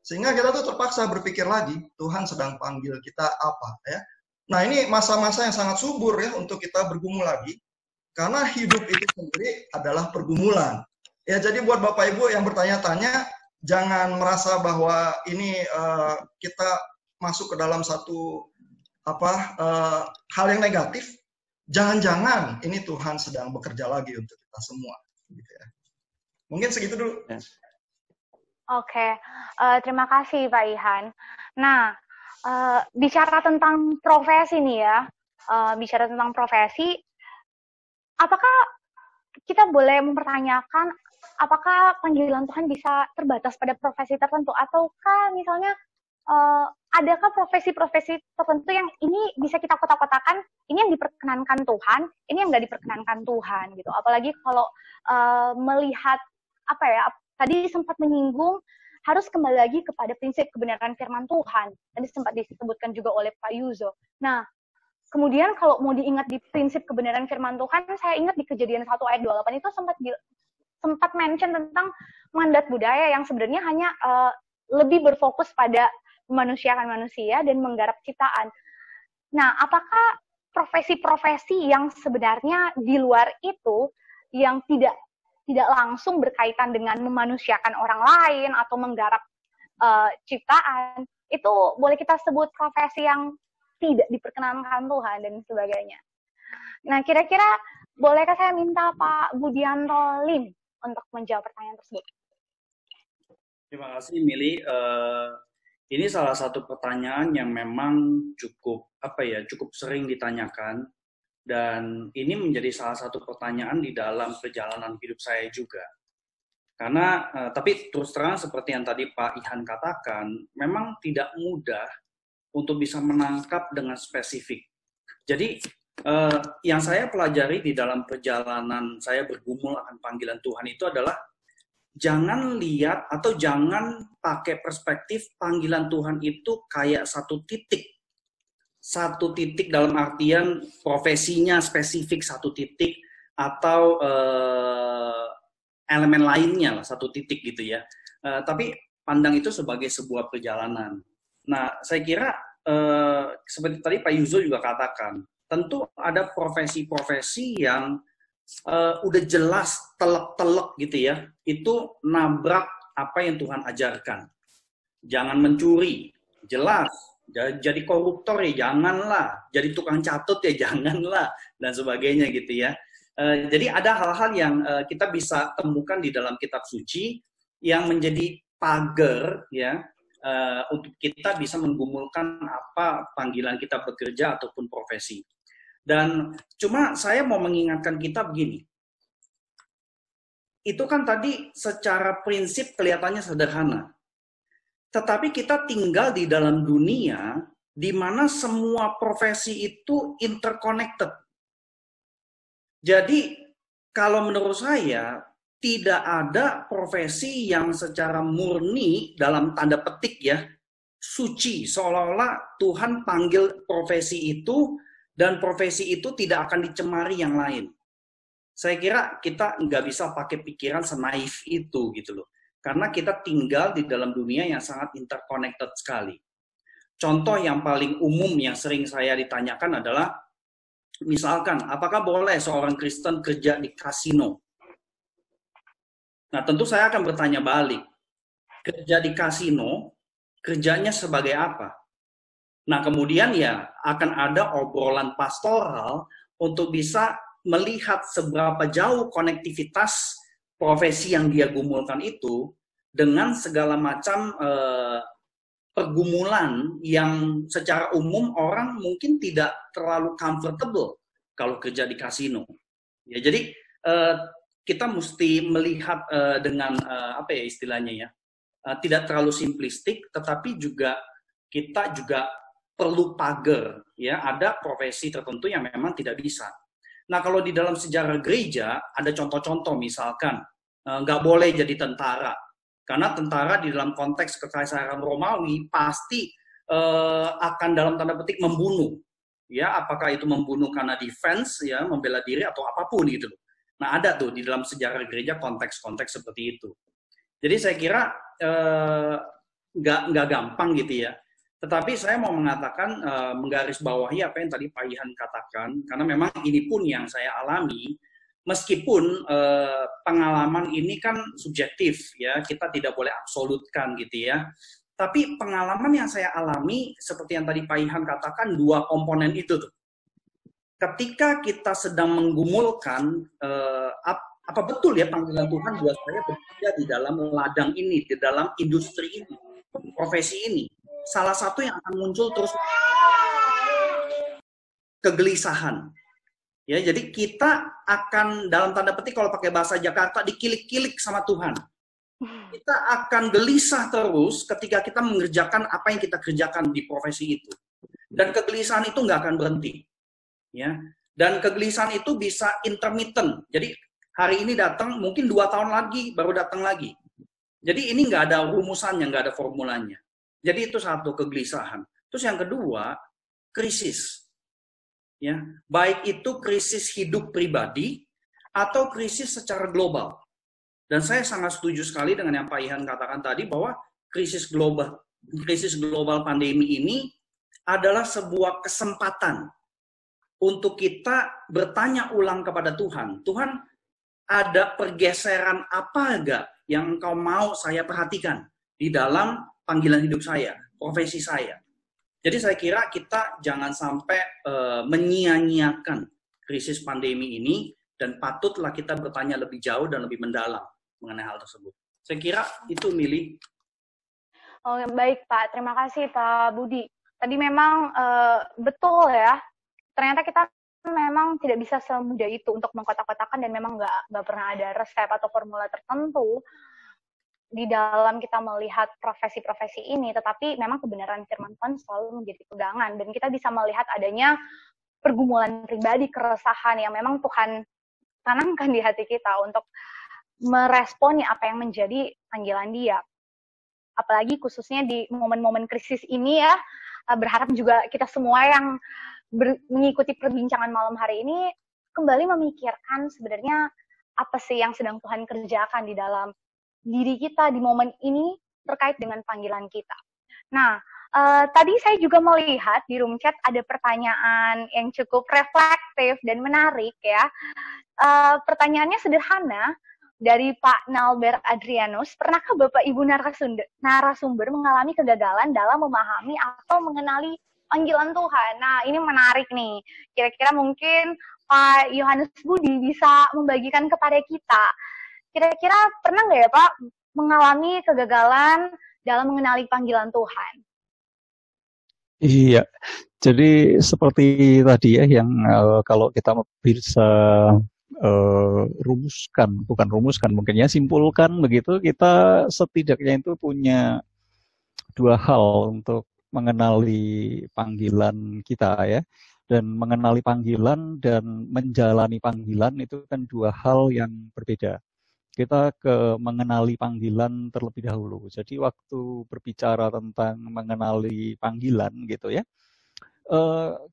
Sehingga kita tuh terpaksa berpikir lagi, Tuhan sedang panggil kita apa ya? Nah, ini masa-masa yang sangat subur ya untuk kita bergumul lagi. Karena hidup itu sendiri adalah pergumulan. Ya, jadi buat Bapak Ibu yang bertanya-tanya, jangan merasa bahwa ini kita masuk ke dalam satu hal yang negatif. Jangan-jangan ini Tuhan sedang bekerja lagi untuk kita semua. Gitu ya. Mungkin segitu dulu. Oke, terima kasih Pak Ihan. Nah, bicara tentang profesi nih ya, apakah kita boleh mempertanyakan apakah panggilan Tuhan bisa terbatas pada profesi tertentu, ataukah misalnya adakah profesi-profesi tertentu yang ini bisa kita kotak-kotakan, ini yang diperkenankan Tuhan, ini yang nggak diperkenankan Tuhan gitu. Apalagi kalau melihat tadi sempat menyinggung harus kembali lagi kepada prinsip kebenaran firman Tuhan. Tadi sempat disebutkan juga oleh Pak Yuzo. Nah, kemudian kalau mau diingat di prinsip kebenaran firman Tuhan, saya ingat di Kejadian 1 ayat 28 itu sempat mention tentang mandat budaya yang sebenarnya hanya lebih berfokus pada memanusiakan manusia dan menggarap ciptaan. Nah, apakah profesi-profesi yang sebenarnya di luar itu yang tidak langsung berkaitan dengan memanusiakan orang lain atau menggarap ciptaan, itu boleh kita sebut profesi yang tidak diperkenankan Tuhan dan sebagainya. Nah, kira-kira bolehkah saya minta Pak Budianto Lim untuk menjawab pertanyaan tersebut? Terima kasih, Mili. Ini salah satu pertanyaan yang memang cukup sering ditanyakan. Dan ini menjadi salah satu pertanyaan di dalam perjalanan hidup saya juga. Karena, tapi terus terang seperti yang tadi Pak Ihan katakan, memang tidak mudah untuk bisa menangkap dengan spesifik. Jadi, yang saya pelajari di dalam perjalanan saya bergumul akan panggilan Tuhan itu adalah, jangan lihat atau jangan pakai perspektif panggilan Tuhan itu kayak satu titik dalam artian profesinya spesifik satu titik atau elemen lainnya lah satu titik gitu ya. Tapi pandang itu sebagai sebuah perjalanan. Nah, saya kira seperti tadi Pak Yuzo juga katakan, tentu ada profesi-profesi yang udah jelas telek-telek gitu ya. Itu nabrak apa yang Tuhan ajarkan. Jangan mencuri, jelas. Jadi koruptor ya janganlah, jadi tukang catut ya janganlah, dan sebagainya gitu ya. Jadi ada hal-hal yang kita bisa temukan di dalam kitab suci yang menjadi pagar ya untuk kita bisa menggumulkan apa panggilan kita bekerja ataupun profesi. Dan cuma saya mau mengingatkan kita begini, itu kan tadi secara prinsip kelihatannya sederhana. Tetapi kita tinggal di dalam dunia di mana semua profesi itu interconnected. Jadi, kalau menurut saya, tidak ada profesi yang secara murni, dalam tanda petik ya, suci, seolah-olah Tuhan panggil profesi itu dan profesi itu tidak akan dicemari yang lain. Saya kira kita nggak bisa pakai pikiran senaif itu gitu loh. Karena kita tinggal di dalam dunia yang sangat interconnected sekali. Contoh yang paling umum yang sering saya ditanyakan adalah, misalkan, apakah boleh seorang Kristen kerja di kasino? Nah, tentu saya akan bertanya balik. Kerja di kasino, kerjanya sebagai apa? Nah, kemudian ya akan ada obrolan pastoral untuk bisa melihat seberapa jauh konektivitas profesi yang dia gumulkan itu dengan segala macam pergumulan yang secara umum orang mungkin tidak terlalu comfortable kalau kerja di kasino. Ya, jadi kita mesti melihat dengan apa ya istilahnya ya, tidak terlalu simplistik, tetapi juga kita juga perlu pagar. Ya, ada profesi tertentu yang memang tidak bisa. Nah, kalau di dalam sejarah gereja ada contoh-contoh, misalkan nggak boleh jadi tentara. Karena tentara di dalam konteks kekaisaran Romawi pasti akan dalam tanda petik membunuh. Ya, apakah itu membunuh karena defense, ya, membela diri atau apapun gitu. Nah, ada tuh di dalam sejarah gereja konteks-konteks seperti itu. Jadi saya kira nggak gampang gitu ya. Tetapi saya mau mengatakan, menggarisbawahi apa yang tadi Pak Ihan katakan, karena memang ini pun yang saya alami. Meskipun pengalaman ini kan subjektif, ya, kita tidak boleh absolutkan gitu ya. Tapi pengalaman yang saya alami, seperti yang tadi Pak Ihan katakan, dua komponen itu tuh. Ketika kita sedang menggumulkan, apa betul ya panggilan Tuhan buat saya bekerja di dalam ladang ini, di dalam industri ini, profesi ini. Salah satu yang akan muncul terus kegelisahan. Ya, jadi kita akan dalam tanda petik kalau pakai bahasa Jakarta dikilik-kilik sama Tuhan. Kita akan gelisah terus ketika kita mengerjakan apa yang kita kerjakan di profesi itu. Dan kegelisahan itu nggak akan berhenti. Ya. Dan kegelisahan itu bisa intermittent. Jadi hari ini datang, mungkin 2 tahun lagi baru datang lagi. Jadi ini nggak ada rumusannya, nggak ada formulanya. Jadi itu satu, kegelisahan. Terus yang kedua, krisis. Ya, baik itu krisis hidup pribadi atau krisis secara global. Dan saya sangat setuju sekali dengan yang Pak Ihan katakan tadi bahwa krisis global pandemi ini adalah sebuah kesempatan untuk kita bertanya ulang kepada Tuhan. Tuhan, ada pergeseran apa enggak yang Engkau mau saya perhatikan di dalam panggilan hidup saya, profesi saya. Jadi saya kira kita jangan sampai menyia-nyiakan krisis pandemi ini dan patutlah kita bertanya lebih jauh dan lebih mendalam mengenai hal tersebut. Saya kira itu Mili. Oh, baik Pak, terima kasih Pak Budi. Tadi memang betul ya, ternyata kita memang tidak bisa semudah itu untuk mengkotak-kotakan dan memang nggak pernah ada resep atau formula tertentu di dalam kita melihat profesi-profesi ini, tetapi memang kebenaran firman Tuhan selalu menjadi pegangan dan kita bisa melihat adanya pergumulan pribadi, keresahan yang memang Tuhan tanamkan di hati kita untuk meresponi apa yang menjadi panggilan Dia. Apalagi khususnya di momen-momen krisis ini ya, berharap juga kita semua yang mengikuti perbincangan malam hari ini kembali memikirkan sebenarnya apa sih yang sedang Tuhan kerjakan di dalam diri kita di momen ini terkait dengan panggilan kita. Nah, tadi saya juga melihat di room chat ada pertanyaan yang cukup reflektif dan menarik ya. Pertanyaannya sederhana dari Pak Nalber Adrianus. Pernahkah Bapak Ibu narasumber mengalami kegagalan dalam memahami atau mengenali panggilan Tuhan? Nah, ini menarik nih. Kira-kira mungkin Pak Yohanes Budi bisa membagikan kepada kita. Kira-kira pernah nggak ya Pak mengalami kegagalan dalam mengenali panggilan Tuhan? Iya, jadi seperti tadi ya yang kalau kita bisa rumuskan mungkin ya, simpulkan begitu, kita setidaknya itu punya 2 hal untuk mengenali panggilan kita ya. Dan mengenali panggilan dan menjalani panggilan itu kan 2 hal yang berbeda. kita ke mengenali panggilan terlebih dahulu. Jadi waktu berbicara tentang mengenali panggilan gitu ya,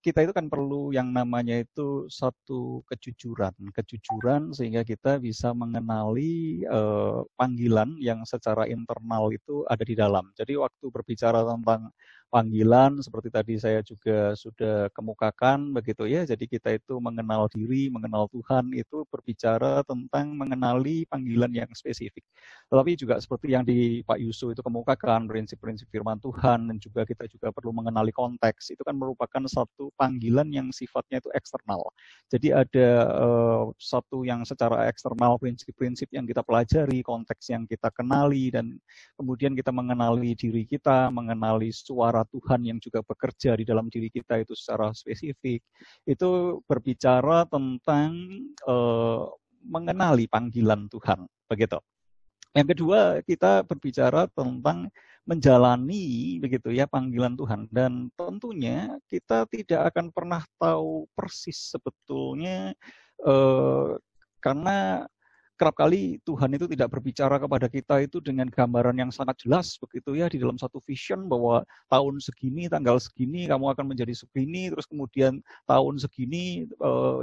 kita itu kan perlu yang namanya itu satu kejujuran sehingga kita bisa mengenali panggilan yang secara internal itu ada di dalam. Jadi waktu berbicara tentang panggilan seperti tadi saya juga sudah kemukakan begitu ya. Jadi kita itu mengenal diri, mengenal Tuhan itu berbicara tentang mengenali panggilan yang spesifik. Tetapi juga seperti yang di Pak Yusuf itu kemukakan prinsip-prinsip firman Tuhan dan juga kita juga perlu mengenali konteks. Itu kan merupakan satu panggilan yang sifatnya itu eksternal. Jadi ada satu yang secara eksternal prinsip-prinsip yang kita pelajari, konteks yang kita kenali dan kemudian kita mengenali diri kita, mengenali suara Tuhan yang juga bekerja di dalam diri kita itu secara spesifik. Itu berbicara tentang mengenali panggilan Tuhan, begitu. Yang kedua, kita berbicara tentang menjalani begitu ya panggilan Tuhan dan tentunya kita tidak akan pernah tahu persis sebetulnya karena kerap kali Tuhan itu tidak berbicara kepada kita itu dengan gambaran yang sangat jelas begitu ya di dalam satu vision bahwa tahun segini, tanggal segini kamu akan menjadi segini, terus kemudian tahun segini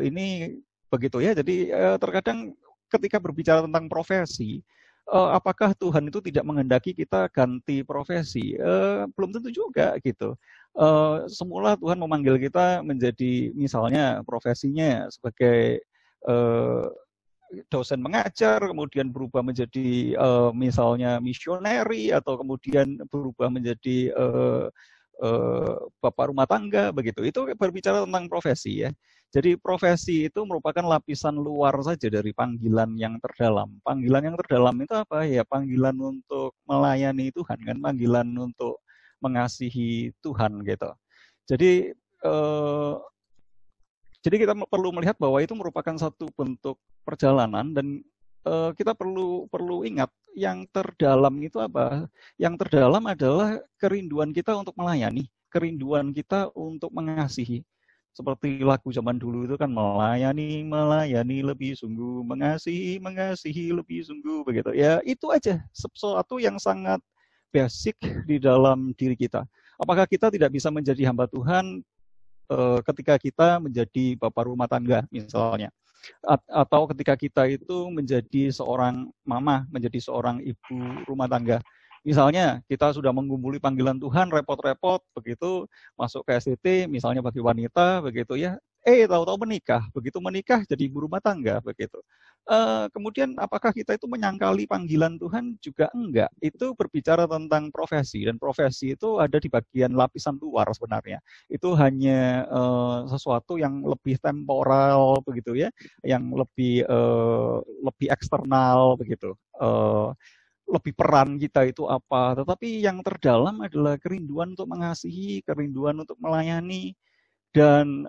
ini begitu ya. Jadi terkadang ketika berbicara tentang profesi, apakah Tuhan itu tidak menghendaki kita ganti profesi? Belum tentu juga gitu. Semula Tuhan memanggil kita menjadi misalnya profesinya sebagai dosen mengajar, kemudian berubah menjadi misalnya misioneri atau kemudian berubah menjadi bapak rumah tangga begitu. Itu berbicara tentang profesi ya. Jadi profesi itu merupakan lapisan luar saja dari panggilan yang terdalam. Panggilan yang terdalam itu apa? Ya panggilan untuk melayani Tuhan kan, panggilan untuk mengasihi Tuhan gitu. Jadi kita perlu melihat bahwa itu merupakan satu bentuk perjalanan dan kita perlu ingat yang terdalam itu apa? Yang terdalam adalah kerinduan kita untuk melayani, kerinduan kita untuk mengasihi. Seperti lagu zaman dulu itu kan melayani lebih sungguh, mengasihi lebih sungguh begitu. Ya itu aja sesuatu yang sangat basic di dalam diri kita. Apakah kita tidak bisa menjadi hamba Tuhan ketika kita menjadi bapak rumah tangga misalnya, atau ketika kita itu menjadi seorang mama, menjadi seorang ibu rumah tangga. Misalnya kita sudah mengumpuli panggilan Tuhan, repot-repot begitu masuk ke STT, misalnya bagi wanita begitu ya, tahu-tahu menikah, begitu menikah jadi ibu rumah tangga begitu. Kemudian apakah kita itu menyangkali panggilan Tuhan? Juga enggak. Itu berbicara tentang profesi dan profesi itu ada di bagian lapisan luar sebenarnya. Itu hanya sesuatu yang lebih temporal begitu ya, yang lebih eksternal begitu. Lebih peran kita itu apa, tetapi yang terdalam adalah kerinduan untuk mengasihi, kerinduan untuk melayani, dan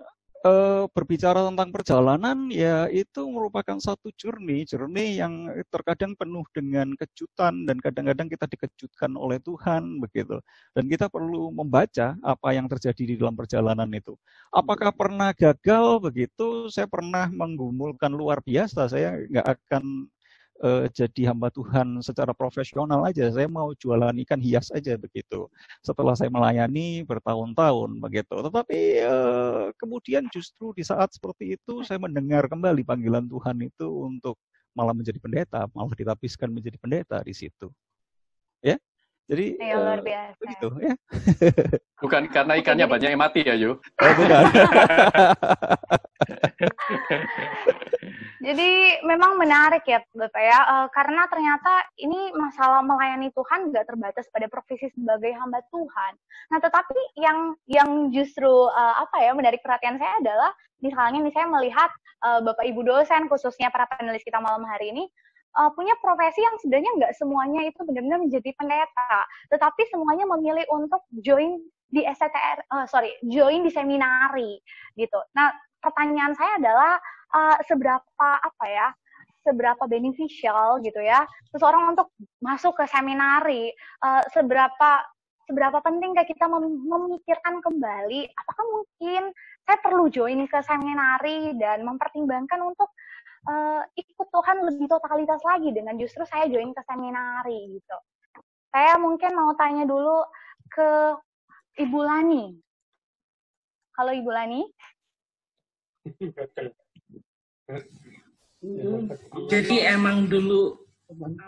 berbicara tentang perjalanan, ya itu merupakan satu journey yang terkadang penuh dengan kejutan dan kadang-kadang kita dikejutkan oleh Tuhan begitu. Dan kita perlu membaca apa yang terjadi di dalam perjalanan itu. Apakah pernah gagal begitu? Saya pernah menggumulkan luar biasa. Saya nggak akan jadi hamba Tuhan secara profesional aja, saya mau jualan ikan hias aja begitu. Setelah saya melayani bertahun-tahun begitu. Tetapi kemudian justru di saat seperti itu saya mendengar kembali panggilan Tuhan itu untuk malah menjadi pendeta, malah ditapiskan menjadi pendeta di situ. Ya. Jadi luar biasa. Begitu ya. Bukan karena ikannya banyak yang mati ya, Yu? Bukan. Jadi memang menarik ya Bapak ya, karena ternyata ini masalah melayani Tuhan nggak terbatas pada profesi sebagai hamba Tuhan. Nah tetapi yang justru menarik perhatian saya adalah misalnya nih saya melihat Bapak Ibu dosen khususnya para panelis kita malam hari ini punya profesi yang sebenarnya nggak semuanya itu benar-benar menjadi pendeta, tetapi semuanya memilih untuk join di join di seminari gitu. Nah pertanyaan saya adalah seberapa beneficial gitu ya seseorang untuk masuk ke seminari, seberapa penting kita memikirkan kembali apakah mungkin saya perlu join ke seminari dan mempertimbangkan untuk ikut Tuhan lebih totalitas lagi dengan justru saya join ke seminari gitu. Saya mungkin mau tanya dulu ke Ibu Lani. Halo Ibu Lani. Jadi emang dulu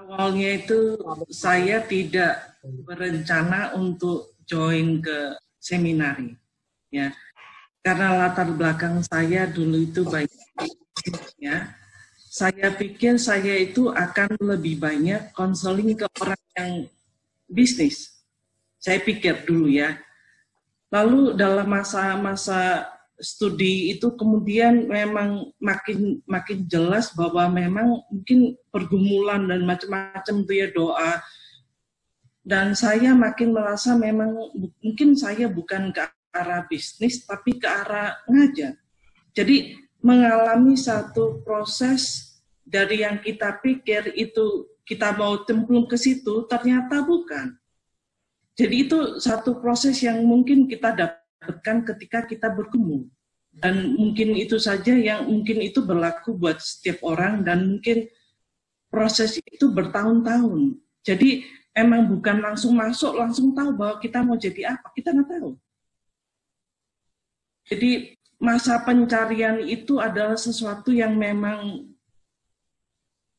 awalnya itu saya tidak berencana untuk join ke seminari, ya. Karena latar belakang saya dulu itu banyak, ya. Saya pikir saya itu akan lebih banyak konseling ke orang yang bisnis. Saya pikir dulu ya. Lalu dalam masa-masa studi itu kemudian memang makin jelas bahwa memang mungkin pergumulan dan macam-macam itu ya doa. Dan saya makin merasa memang mungkin saya bukan ke arah bisnis tapi ke arah ngajar. Jadi mengalami satu proses dari yang kita pikir itu kita mau cemplung ke situ ternyata bukan. Jadi itu satu proses yang mungkin kita dapatkan ketika kita bergumul. Dan mungkin itu saja yang mungkin itu berlaku buat setiap orang dan mungkin proses itu bertahun-tahun. Jadi emang bukan langsung masuk, langsung tahu bahwa kita mau jadi apa, kita nggak tahu. Jadi masa pencarian itu adalah sesuatu yang memang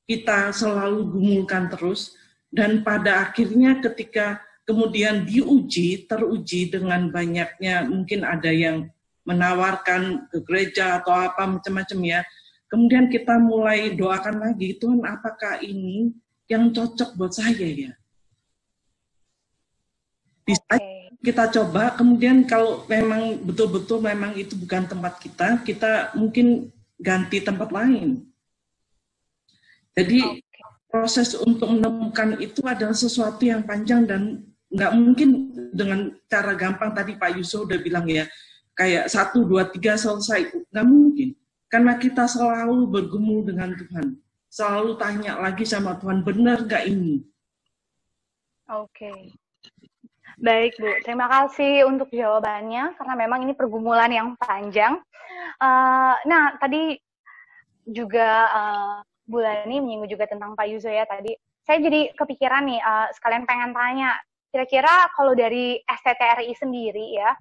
kita selalu gumulkan terus dan pada akhirnya ketika kemudian teruji dengan banyaknya, mungkin ada yang menawarkan ke gereja atau apa macam-macam ya. Kemudian kita mulai doakan lagi, Tuhan apakah ini yang cocok buat saya ya? Bisa kita coba, kemudian kalau memang betul-betul memang itu bukan tempat kita mungkin ganti tempat lain. Jadi proses untuk menemukan itu adalah sesuatu yang panjang dan nggak mungkin dengan cara gampang. Tadi Pak Yusuf udah bilang ya, kayak 1, 2, 3 selesai, nggak mungkin. Karena kita selalu bergumul dengan Tuhan. Selalu tanya lagi sama Tuhan, benar nggak ini? Oke. Baik Bu, terima kasih untuk jawabannya, karena memang ini pergumulan yang panjang. Nah, tadi juga Bu Lani menyinggung juga tentang Pak Yuzo ya tadi. Saya jadi kepikiran nih, sekalian pengen tanya, kira-kira kalau dari STTRI sendiri ya,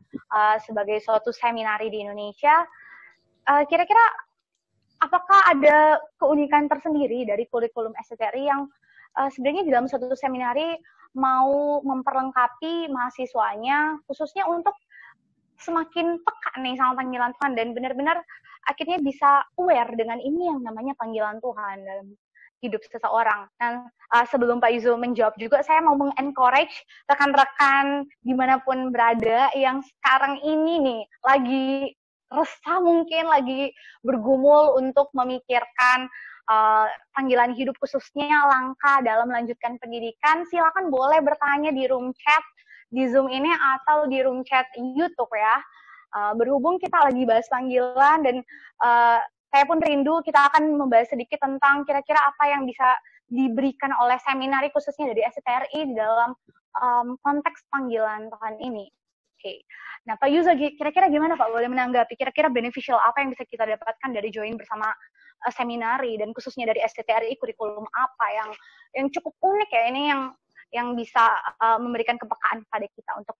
sebagai suatu seminari di Indonesia, kira-kira apakah ada keunikan tersendiri dari kurikulum STTRI yang sebenarnya di dalam suatu seminari mau memperlengkapi mahasiswanya, khususnya untuk semakin peka nih sama panggilan Tuhan dan benar-benar akhirnya bisa aware dengan ini yang namanya panggilan Tuhan dalam hidup seseorang. Dan sebelum Pak Yuzo menjawab juga, saya mau mengencourage rekan-rekan dimanapun berada yang sekarang ini nih lagi resah mungkin, lagi bergumul untuk memikirkan panggilan hidup khususnya langkah dalam melanjutkan pendidikan, silakan boleh bertanya di room chat di Zoom ini atau di room chat YouTube ya. Berhubung kita lagi bahas panggilan dan saya pun rindu, kita akan membahas sedikit tentang kira-kira apa yang bisa diberikan oleh seminari khususnya dari STTRI di dalam konteks panggilan Tuhan ini. Oke. Nah, Pak Yuzo, kira-kira gimana Pak? Boleh menanggapi kira-kira beneficial apa yang bisa kita dapatkan dari join bersama seminari dan khususnya dari STTRI, kurikulum apa yang cukup unik ya ini yang bisa memberikan kepekaan pada kita untuk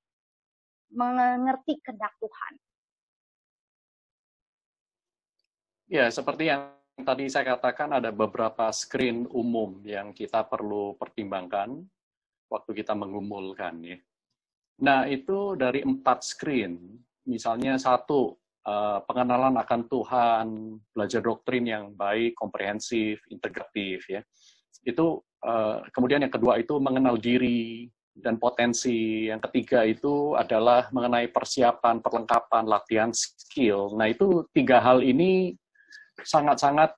mengerti kehendak Tuhan. Ya, seperti yang tadi saya katakan, ada beberapa screen umum yang kita perlu pertimbangkan waktu kita menggumulkan ya. Nah, itu dari 4 screen, misalnya 1, pengenalan akan Tuhan, belajar doktrin yang baik, komprehensif, integratif ya. Itu kemudian yang kedua itu mengenal diri dan potensi. Yang ketiga itu adalah mengenai persiapan, perlengkapan, latihan, skill. Nah, itu 3 hal ini sangat-sangat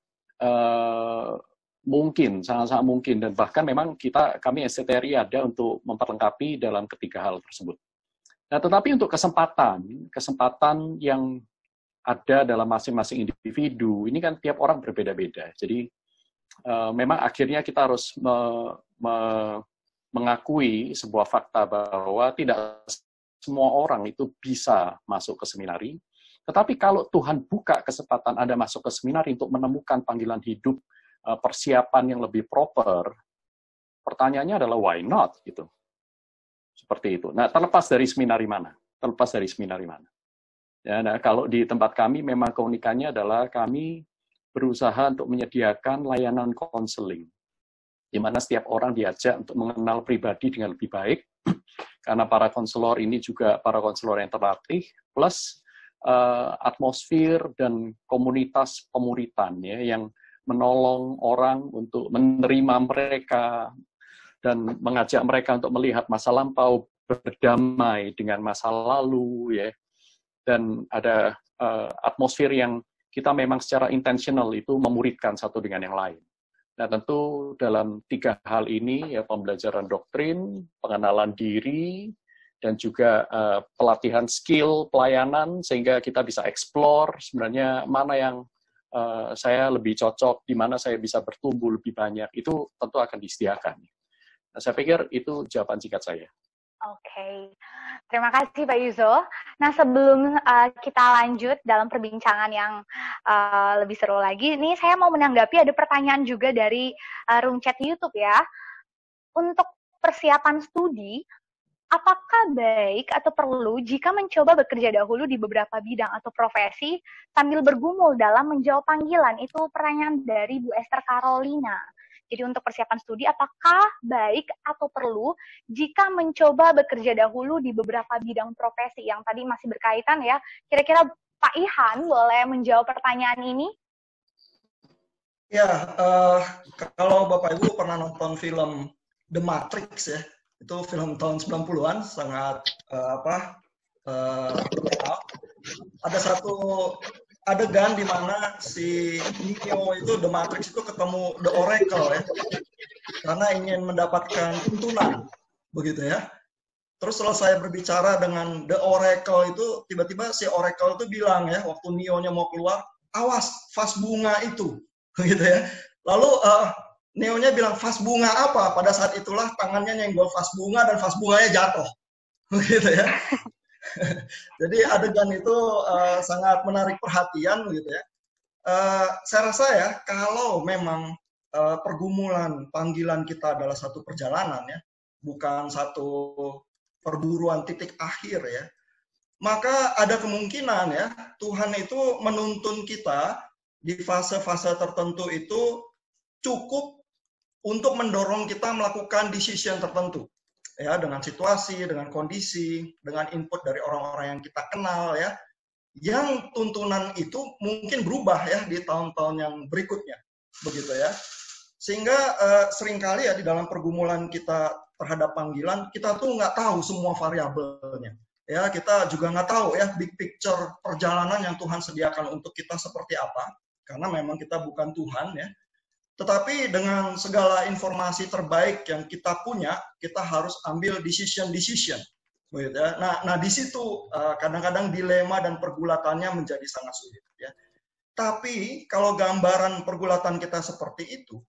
mungkin, sangat-sangat mungkin, dan bahkan memang kami STTRI ada untuk memperlengkapi dalam ketiga hal tersebut. Nah, tetapi untuk kesempatan yang ada dalam masing-masing individu, ini kan tiap orang berbeda-beda. Jadi memang akhirnya kita harus mengakui sebuah fakta bahwa tidak semua orang itu bisa masuk ke seminari, Tetapi kalau Tuhan buka kesempatan Anda masuk ke seminar untuk menemukan panggilan hidup, persiapan yang lebih proper, pertanyaannya adalah why not gitu. Seperti itu. Nah, terlepas dari seminari mana? Terlepas dari seminari mana? Ya, nah, kalau di tempat kami memang keunikannya adalah kami berusaha untuk menyediakan layanan konseling, di mana setiap orang diajak untuk mengenal pribadi dengan lebih baik, karena para konselor ini juga para konselor yang terlatih, plus atmosfer dan komunitas pemuritan ya, yang menolong orang untuk menerima mereka dan mengajak mereka untuk melihat masa lampau, berdamai dengan masa lalu ya, dan ada atmosfer yang kita memang secara intentional itu memuridkan satu dengan yang lain. Nah, tentu dalam 3 hal ini, ya, pembelajaran doktrin, pengenalan diri, dan juga pelatihan skill, pelayanan, sehingga kita bisa explore sebenarnya mana yang saya lebih cocok, di mana saya bisa bertumbuh lebih banyak, itu tentu akan disediakan. Nah, saya pikir itu jawaban singkat saya. Oke, terima kasih Pak Yuzo. Nah, sebelum kita lanjut dalam perbincangan yang lebih seru lagi, nih saya mau menanggapi ada pertanyaan juga dari room chat YouTube ya. Untuk persiapan studi, apakah baik atau perlu jika mencoba bekerja dahulu di beberapa bidang atau profesi sambil bergumul dalam menjawab panggilan? Itu pertanyaan dari Bu Esther Carolina. Jadi untuk persiapan studi, apakah baik atau perlu jika mencoba bekerja dahulu di beberapa bidang profesi yang tadi masih berkaitan ya? Kira-kira Pak Ihan boleh menjawab pertanyaan ini? Ya, kalau Bapak Ibu pernah nonton film The Matrix ya, itu film tahun 90-an, sangat terkenal. Ada satu adegan di mana si Neo itu, The Matrix itu ketemu The Oracle ya, karena ingin mendapatkan tuntunan, begitu ya. Terus selesai berbicara dengan The Oracle itu, tiba-tiba si Oracle itu bilang ya, waktu Neo-nya mau keluar, awas vas bunga itu, begitu ya. Lalu Neo-nya bilang, vas bunga apa? Pada saat itulah tangannya nyenggol vas bunga dan vas bunganya jatuh, begitu ya. Jadi adegan itu sangat menarik perhatian, begitu ya. Saya rasa ya, kalau memang pergumulan panggilan kita adalah satu perjalanan ya, bukan satu perburuan titik akhir ya, maka ada kemungkinan ya Tuhan itu menuntun kita di fase-fase tertentu itu cukup untuk mendorong kita melakukan decision tertentu ya, dengan situasi, dengan kondisi, dengan input dari orang-orang yang kita kenal ya, yang tuntunan itu mungkin berubah ya di tahun-tahun yang berikutnya, begitu ya. Sehingga seringkali ya di dalam pergumulan kita terhadap panggilan, kita tuh nggak tahu semua variabelnya. Ya, kita juga nggak tahu ya big picture perjalanan yang Tuhan sediakan untuk kita seperti apa, karena memang kita bukan Tuhan ya. Tetapi dengan segala informasi terbaik yang kita punya, kita harus ambil decision. Begitu ya. Nah di situ kadang-kadang dilema dan pergulatannya menjadi sangat sulit ya. Tapi kalau gambaran pergulatan kita seperti itu,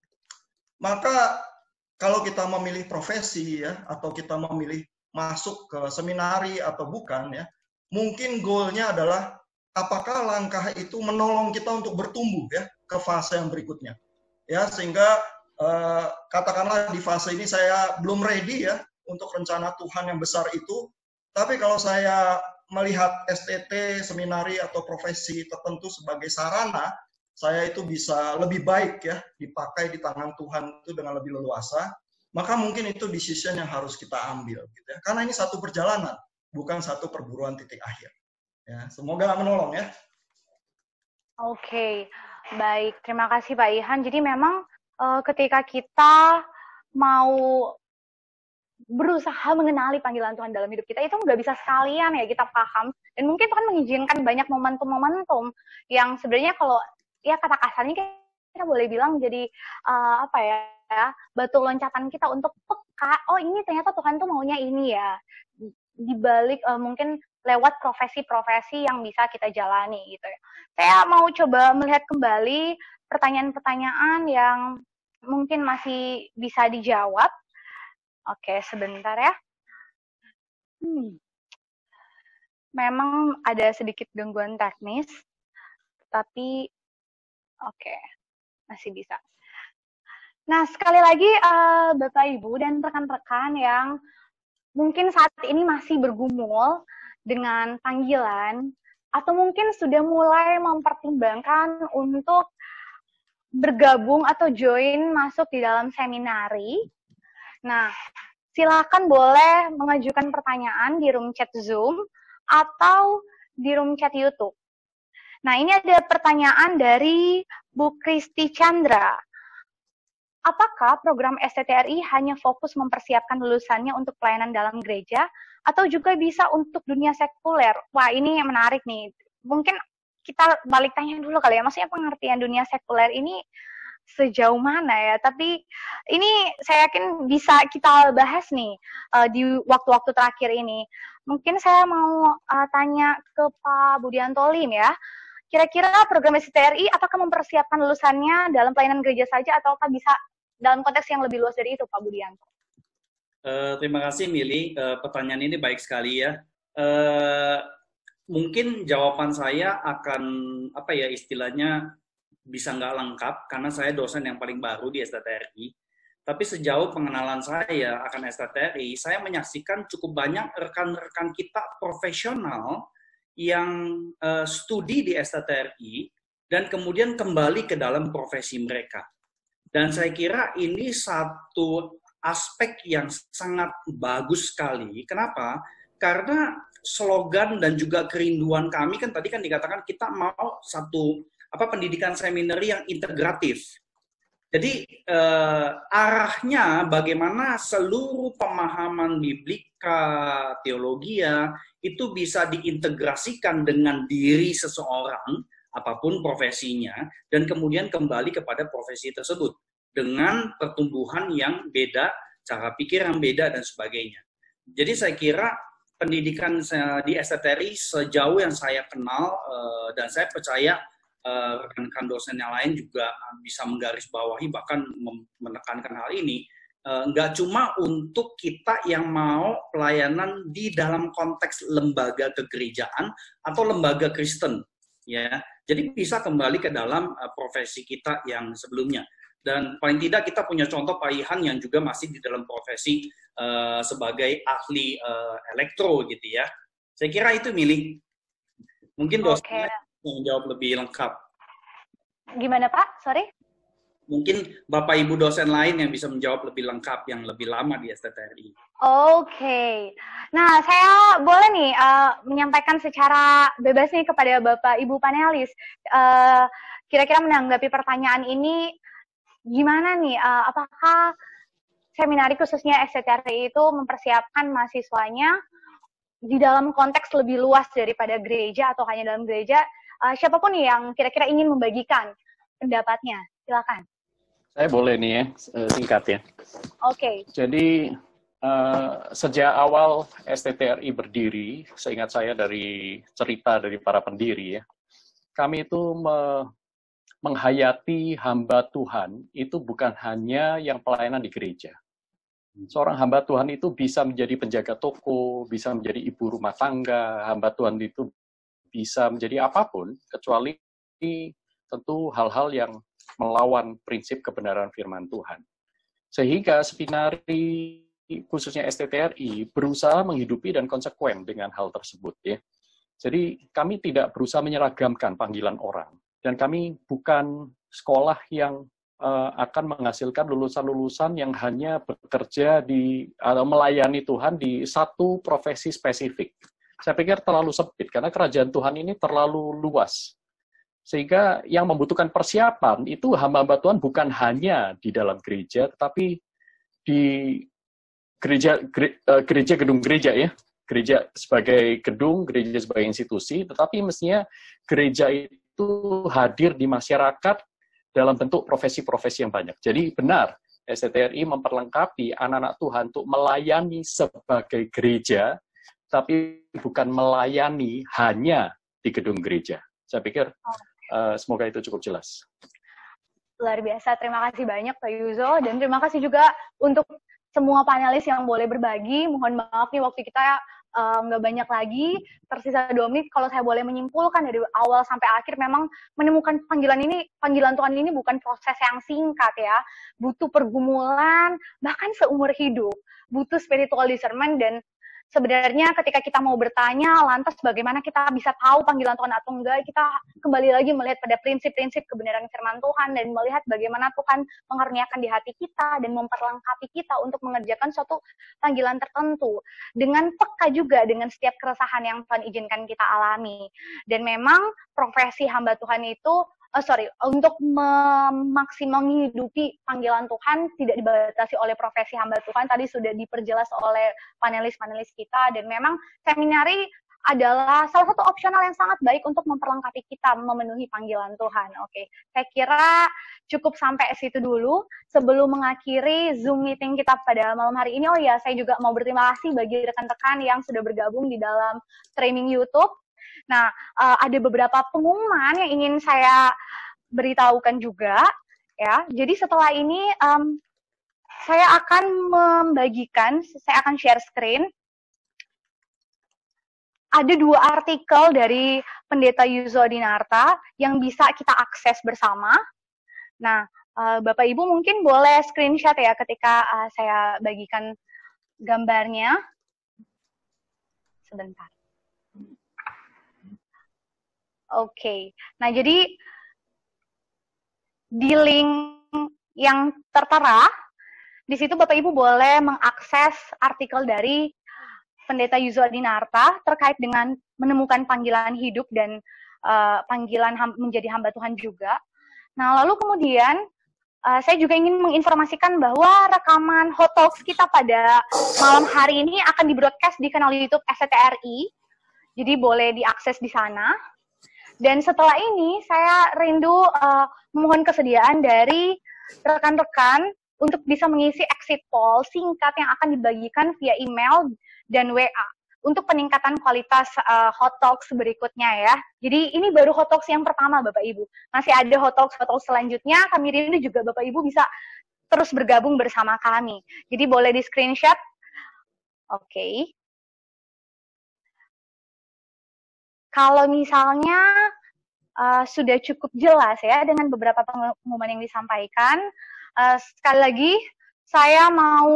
maka kalau kita memilih profesi ya, atau kita memilih masuk ke seminari atau bukan ya, mungkin goalnya adalah apakah langkah itu menolong kita untuk bertumbuh ya ke fase yang berikutnya ya, sehingga katakanlah di fase ini saya belum ready ya untuk rencana Tuhan yang besar itu, tapi kalau saya melihat STT, seminari atau profesi tertentu sebagai sarana, saya itu bisa lebih baik ya dipakai di tangan Tuhan itu dengan lebih leluasa, maka mungkin itu decision yang harus kita ambil gitu ya. Karena ini satu perjalanan, bukan satu perburuan titik akhir. Ya, semoga menolong ya. Oke, baik. Terima kasih Pak Ihan. Jadi memang ketika kita mau berusaha mengenali panggilan Tuhan dalam hidup kita, itu nggak bisa sekalian ya kita paham. Dan mungkin Tuhan mengizinkan banyak momentum-momentum yang sebenarnya kalau ya kata kasarnya kita boleh bilang jadi batu loncatan kita untuk peka, oh ini ternyata Tuhan tuh maunya ini ya, dibalik mungkin lewat profesi-profesi yang bisa kita jalani gitu ya. Saya mau coba melihat kembali pertanyaan-pertanyaan yang mungkin masih bisa dijawab. Oke, sebentar ya. memang ada sedikit gangguan teknis, tapi oke, masih bisa. Nah, sekali lagi Bapak Ibu dan rekan-rekan yang mungkin saat ini masih bergumul dengan panggilan, atau mungkin sudah mulai mempertimbangkan untuk bergabung atau join masuk di dalam seminari. Nah, silakan boleh mengajukan pertanyaan di room chat Zoom atau di room chat YouTube. Nah, ini ada pertanyaan dari Bu Kristi Chandra. Apakah program STTRI hanya fokus mempersiapkan lulusannya untuk pelayanan dalam gereja, atau juga bisa untuk dunia sekuler? Wah, ini menarik nih. Mungkin kita balik tanya dulu kali ya, maksudnya pengertian dunia sekuler ini sejauh mana ya? Tapi ini saya yakin bisa kita bahas nih di waktu-waktu terakhir ini. Mungkin saya mau tanya ke Pak Budianto Lim ya. Kira-kira program STTRI apakah mempersiapkan lulusannya dalam pelayanan gereja saja, ataukah bisa dalam konteks yang lebih luas dari itu, Pak Budianto? Terima kasih, Mili. Pertanyaan ini baik sekali ya. Mungkin jawaban saya akan, istilahnya bisa nggak lengkap, karena saya dosen yang paling baru di STTRI. Tapi sejauh pengenalan saya akan STTRI, saya menyaksikan cukup banyak rekan-rekan kita profesional yang studi di STTRI dan kemudian kembali ke dalam profesi mereka. Dan saya kira ini satu aspek yang sangat bagus sekali. Kenapa? Karena slogan dan juga kerinduan kami kan tadi kan dikatakan kita mau satu pendidikan seminari yang integratif. Jadi arahnya bagaimana seluruh pemahaman biblika, teologia itu bisa diintegrasikan dengan diri seseorang, apapun profesinya, dan kemudian kembali kepada profesi tersebut dengan pertumbuhan yang beda, cara pikir yang beda, dan sebagainya. Jadi saya kira pendidikan di STTRI sejauh yang saya kenal, dan saya percaya rekan-rekan dosen yang lain juga bisa menggarisbawahi, bahkan menekankan hal ini, nggak cuma untuk kita yang mau pelayanan di dalam konteks lembaga kegerejaan atau lembaga Kristen, ya. Jadi bisa kembali ke dalam profesi kita yang sebelumnya. Dan paling tidak kita punya contoh Pak Ihan yang juga masih di dalam profesi sebagai ahli elektro gitu ya. Saya kira itu, Mili. Mungkin dosennya menjawab lebih lengkap. Gimana Pak? Sorry? Mungkin Bapak Ibu dosen lain yang bisa menjawab lebih lengkap, yang lebih lama di STTRI. Oke. Nah, saya boleh nih menyampaikan secara bebas nih kepada Bapak Ibu panelis. Kira-kira menanggapi pertanyaan ini, gimana nih? Apakah seminari khususnya STTRI itu mempersiapkan mahasiswanya di dalam konteks lebih luas daripada gereja atau hanya dalam gereja? Siapapun nih yang kira-kira ingin membagikan pendapatnya, silakan. Saya boleh nih ya, singkat ya. Oke. Jadi sejak awal STTRI berdiri, seingat saya dari cerita dari para pendiri ya, kami itu menghayati hamba Tuhan itu bukan hanya yang pelayanan di gereja. Seorang hamba Tuhan itu bisa menjadi penjaga toko, bisa menjadi ibu rumah tangga, hamba Tuhan itu bisa menjadi apapun, kecuali tentu hal-hal yang melawan prinsip kebenaran firman Tuhan. Sehingga seminari khususnya STTRI berusaha menghidupi dan konsekuen dengan hal tersebut ya. Jadi kami tidak berusaha menyeragamkan panggilan orang, dan kami bukan sekolah yang akan menghasilkan lulusan-lulusan yang hanya bekerja atau melayani Tuhan di satu profesi spesifik. Saya pikir terlalu sempit karena kerajaan Tuhan ini terlalu luas. Sehingga yang membutuhkan persiapan itu hamba-hamba Tuhan bukan hanya di dalam gereja, tetapi di gereja gedung gereja ya. Gereja sebagai gedung, gereja sebagai institusi, tetapi mestinya gereja itu hadir di masyarakat dalam bentuk profesi-profesi yang banyak. Jadi benar, STTRI memperlengkapi anak-anak Tuhan untuk melayani sebagai gereja, tapi bukan melayani hanya di gedung gereja. Saya pikir semoga itu cukup jelas. Luar biasa, terima kasih banyak Pak Yuzo, dan terima kasih juga untuk semua panelis yang boleh berbagi. Mohon maaf nih waktu kita nggak banyak lagi, tersisa 2 menit. Kalau saya boleh menyimpulkan dari awal sampai akhir, memang menemukan panggilan Tuhan ini bukan proses yang singkat ya, butuh pergumulan, bahkan seumur hidup, butuh spiritual discernment. Dan sebenarnya ketika kita mau bertanya, lantas bagaimana kita bisa tahu panggilan Tuhan atau enggak, kita kembali lagi melihat pada prinsip-prinsip kebenaran firman Tuhan dan melihat bagaimana Tuhan mengaruniakan di hati kita dan memperlengkapi kita untuk mengerjakan suatu panggilan tertentu. Dengan peka juga dengan setiap keresahan yang Tuhan izinkan kita alami. Dan memang profesi hamba Tuhan itu, untuk menghidupi panggilan Tuhan tidak dibatasi oleh profesi hamba Tuhan. Tadi sudah diperjelas oleh panelis-panelis kita, dan memang seminari adalah salah satu opsional yang sangat baik untuk memperlengkapi kita memenuhi panggilan Tuhan. Oke, saya kira cukup sampai situ dulu sebelum mengakhiri Zoom meeting kita pada malam hari ini. Oh ya, saya juga mau berterima kasih bagi rekan-rekan yang sudah bergabung di dalam streaming YouTube. Nah, ada beberapa pengumuman yang ingin saya beritahukan juga, ya. Jadi setelah ini saya akan share screen. Ada 2 artikel dari Pendeta Yuzo Dinarta yang bisa kita akses bersama. Nah, Bapak Ibu mungkin boleh screenshot ya ketika saya bagikan gambarnya. Sebentar. Oke, nah jadi di link yang tertera, di situ Bapak Ibu boleh mengakses artikel dari Pendeta Yuzo Dinarta terkait dengan menemukan panggilan hidup dan panggilan menjadi hamba Tuhan juga. Nah, lalu kemudian saya juga ingin menginformasikan bahwa rekaman Hot Talks kita pada malam hari ini akan di-broadcast di kanal YouTube SCTRI, jadi boleh diakses di sana. Dan setelah ini, saya rindu memohon kesediaan dari rekan-rekan untuk bisa mengisi exit poll singkat yang akan dibagikan via email dan WA untuk peningkatan kualitas Hot Talks berikutnya ya. Jadi ini baru Hot Talks yang pertama, Bapak Ibu. Masih ada Hot Talks selanjutnya, kami rindu juga Bapak Ibu bisa terus bergabung bersama kami. Jadi boleh di-screenshot. Oke. Kalau misalnya sudah cukup jelas ya dengan beberapa pengumuman yang disampaikan, sekali lagi saya mau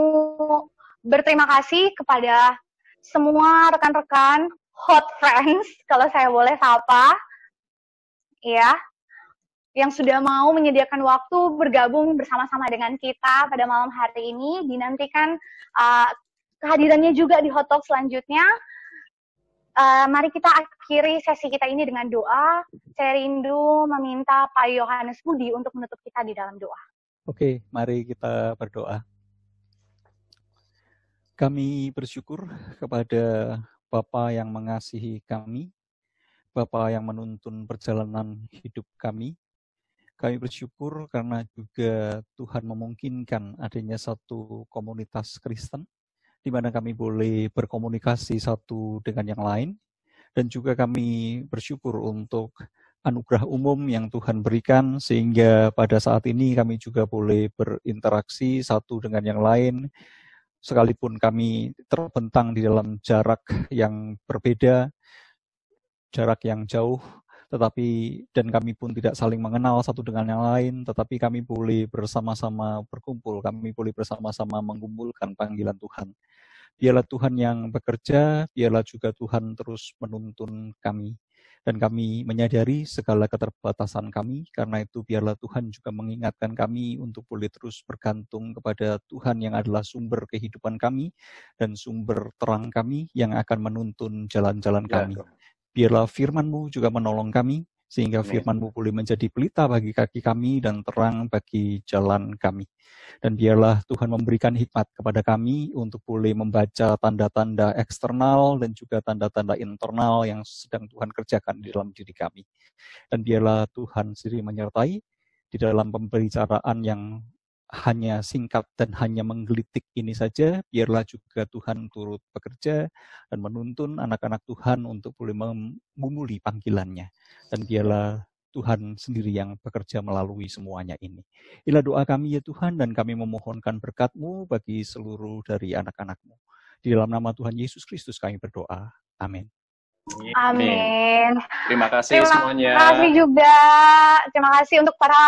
berterima kasih kepada semua rekan-rekan Hot Friends, kalau saya boleh sapa, ya, yang sudah mau menyediakan waktu bergabung bersama-sama dengan kita pada malam hari ini. Dinantikan kehadirannya juga di Hot Talk selanjutnya. Mari kita akhiri sesi kita ini dengan doa. Saya rindu meminta Pak Yohanes Budi untuk menutup kita di dalam doa. Oke, mari kita berdoa. Kami bersyukur kepada Bapa yang mengasihi kami, Bapa yang menuntun perjalanan hidup kami. Kami bersyukur karena juga Tuhan memungkinkan adanya satu komunitas Kristen, di mana kami boleh berkomunikasi satu dengan yang lain, dan juga kami bersyukur untuk anugerah umum yang Tuhan berikan, sehingga pada saat ini kami juga boleh berinteraksi satu dengan yang lain, sekalipun kami terbentang di dalam jarak yang berbeda, jarak yang jauh, dan kami pun tidak saling mengenal satu dengan yang lain, tetapi kami boleh bersama-sama berkumpul, kami boleh bersama-sama mengumpulkan panggilan Tuhan. Biarlah Tuhan yang bekerja, biarlah juga Tuhan terus menuntun kami. Dan kami menyadari segala keterbatasan kami, karena itu biarlah Tuhan juga mengingatkan kami untuk boleh terus bergantung kepada Tuhan yang adalah sumber kehidupan kami, dan sumber terang kami yang akan menuntun jalan-jalan kami. Biarlah firman-Mu juga menolong kami, sehingga firman-Mu boleh menjadi pelita bagi kaki kami dan terang bagi jalan kami. Dan biarlah Tuhan memberikan hikmat kepada kami untuk boleh membaca tanda-tanda eksternal dan juga tanda-tanda internal yang sedang Tuhan kerjakan di dalam diri kami. Dan biarlah Tuhan sendiri menyertai di dalam pembicaraan yang hanya singkat dan hanya menggelitik ini saja. Biarlah juga Tuhan turut bekerja dan menuntun anak-anak Tuhan untuk boleh memulih panggilannya. Dan biarlah Tuhan sendiri yang bekerja melalui semuanya ini. Inilah doa kami ya Tuhan, dan kami memohonkan berkat-Mu bagi seluruh dari anak-anak-Mu. Di dalam nama Tuhan Yesus Kristus kami berdoa. Amin. Amin. Terima kasih semuanya. Terima kasih juga. Terima kasih untuk para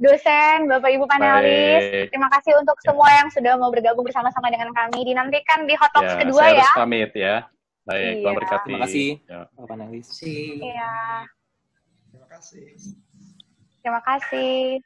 dosen, Bapak Ibu panelis. Baik. Terima kasih untuk semua yang sudah mau bergabung bersama-sama dengan kami. Dinantikan di Hot Talks kedua saya ya. harus pamit ya. Baik, Iya. Tuhan berkati. Terima kasih, Ya. Pak panelis. Iya. Terima kasih. Terima kasih.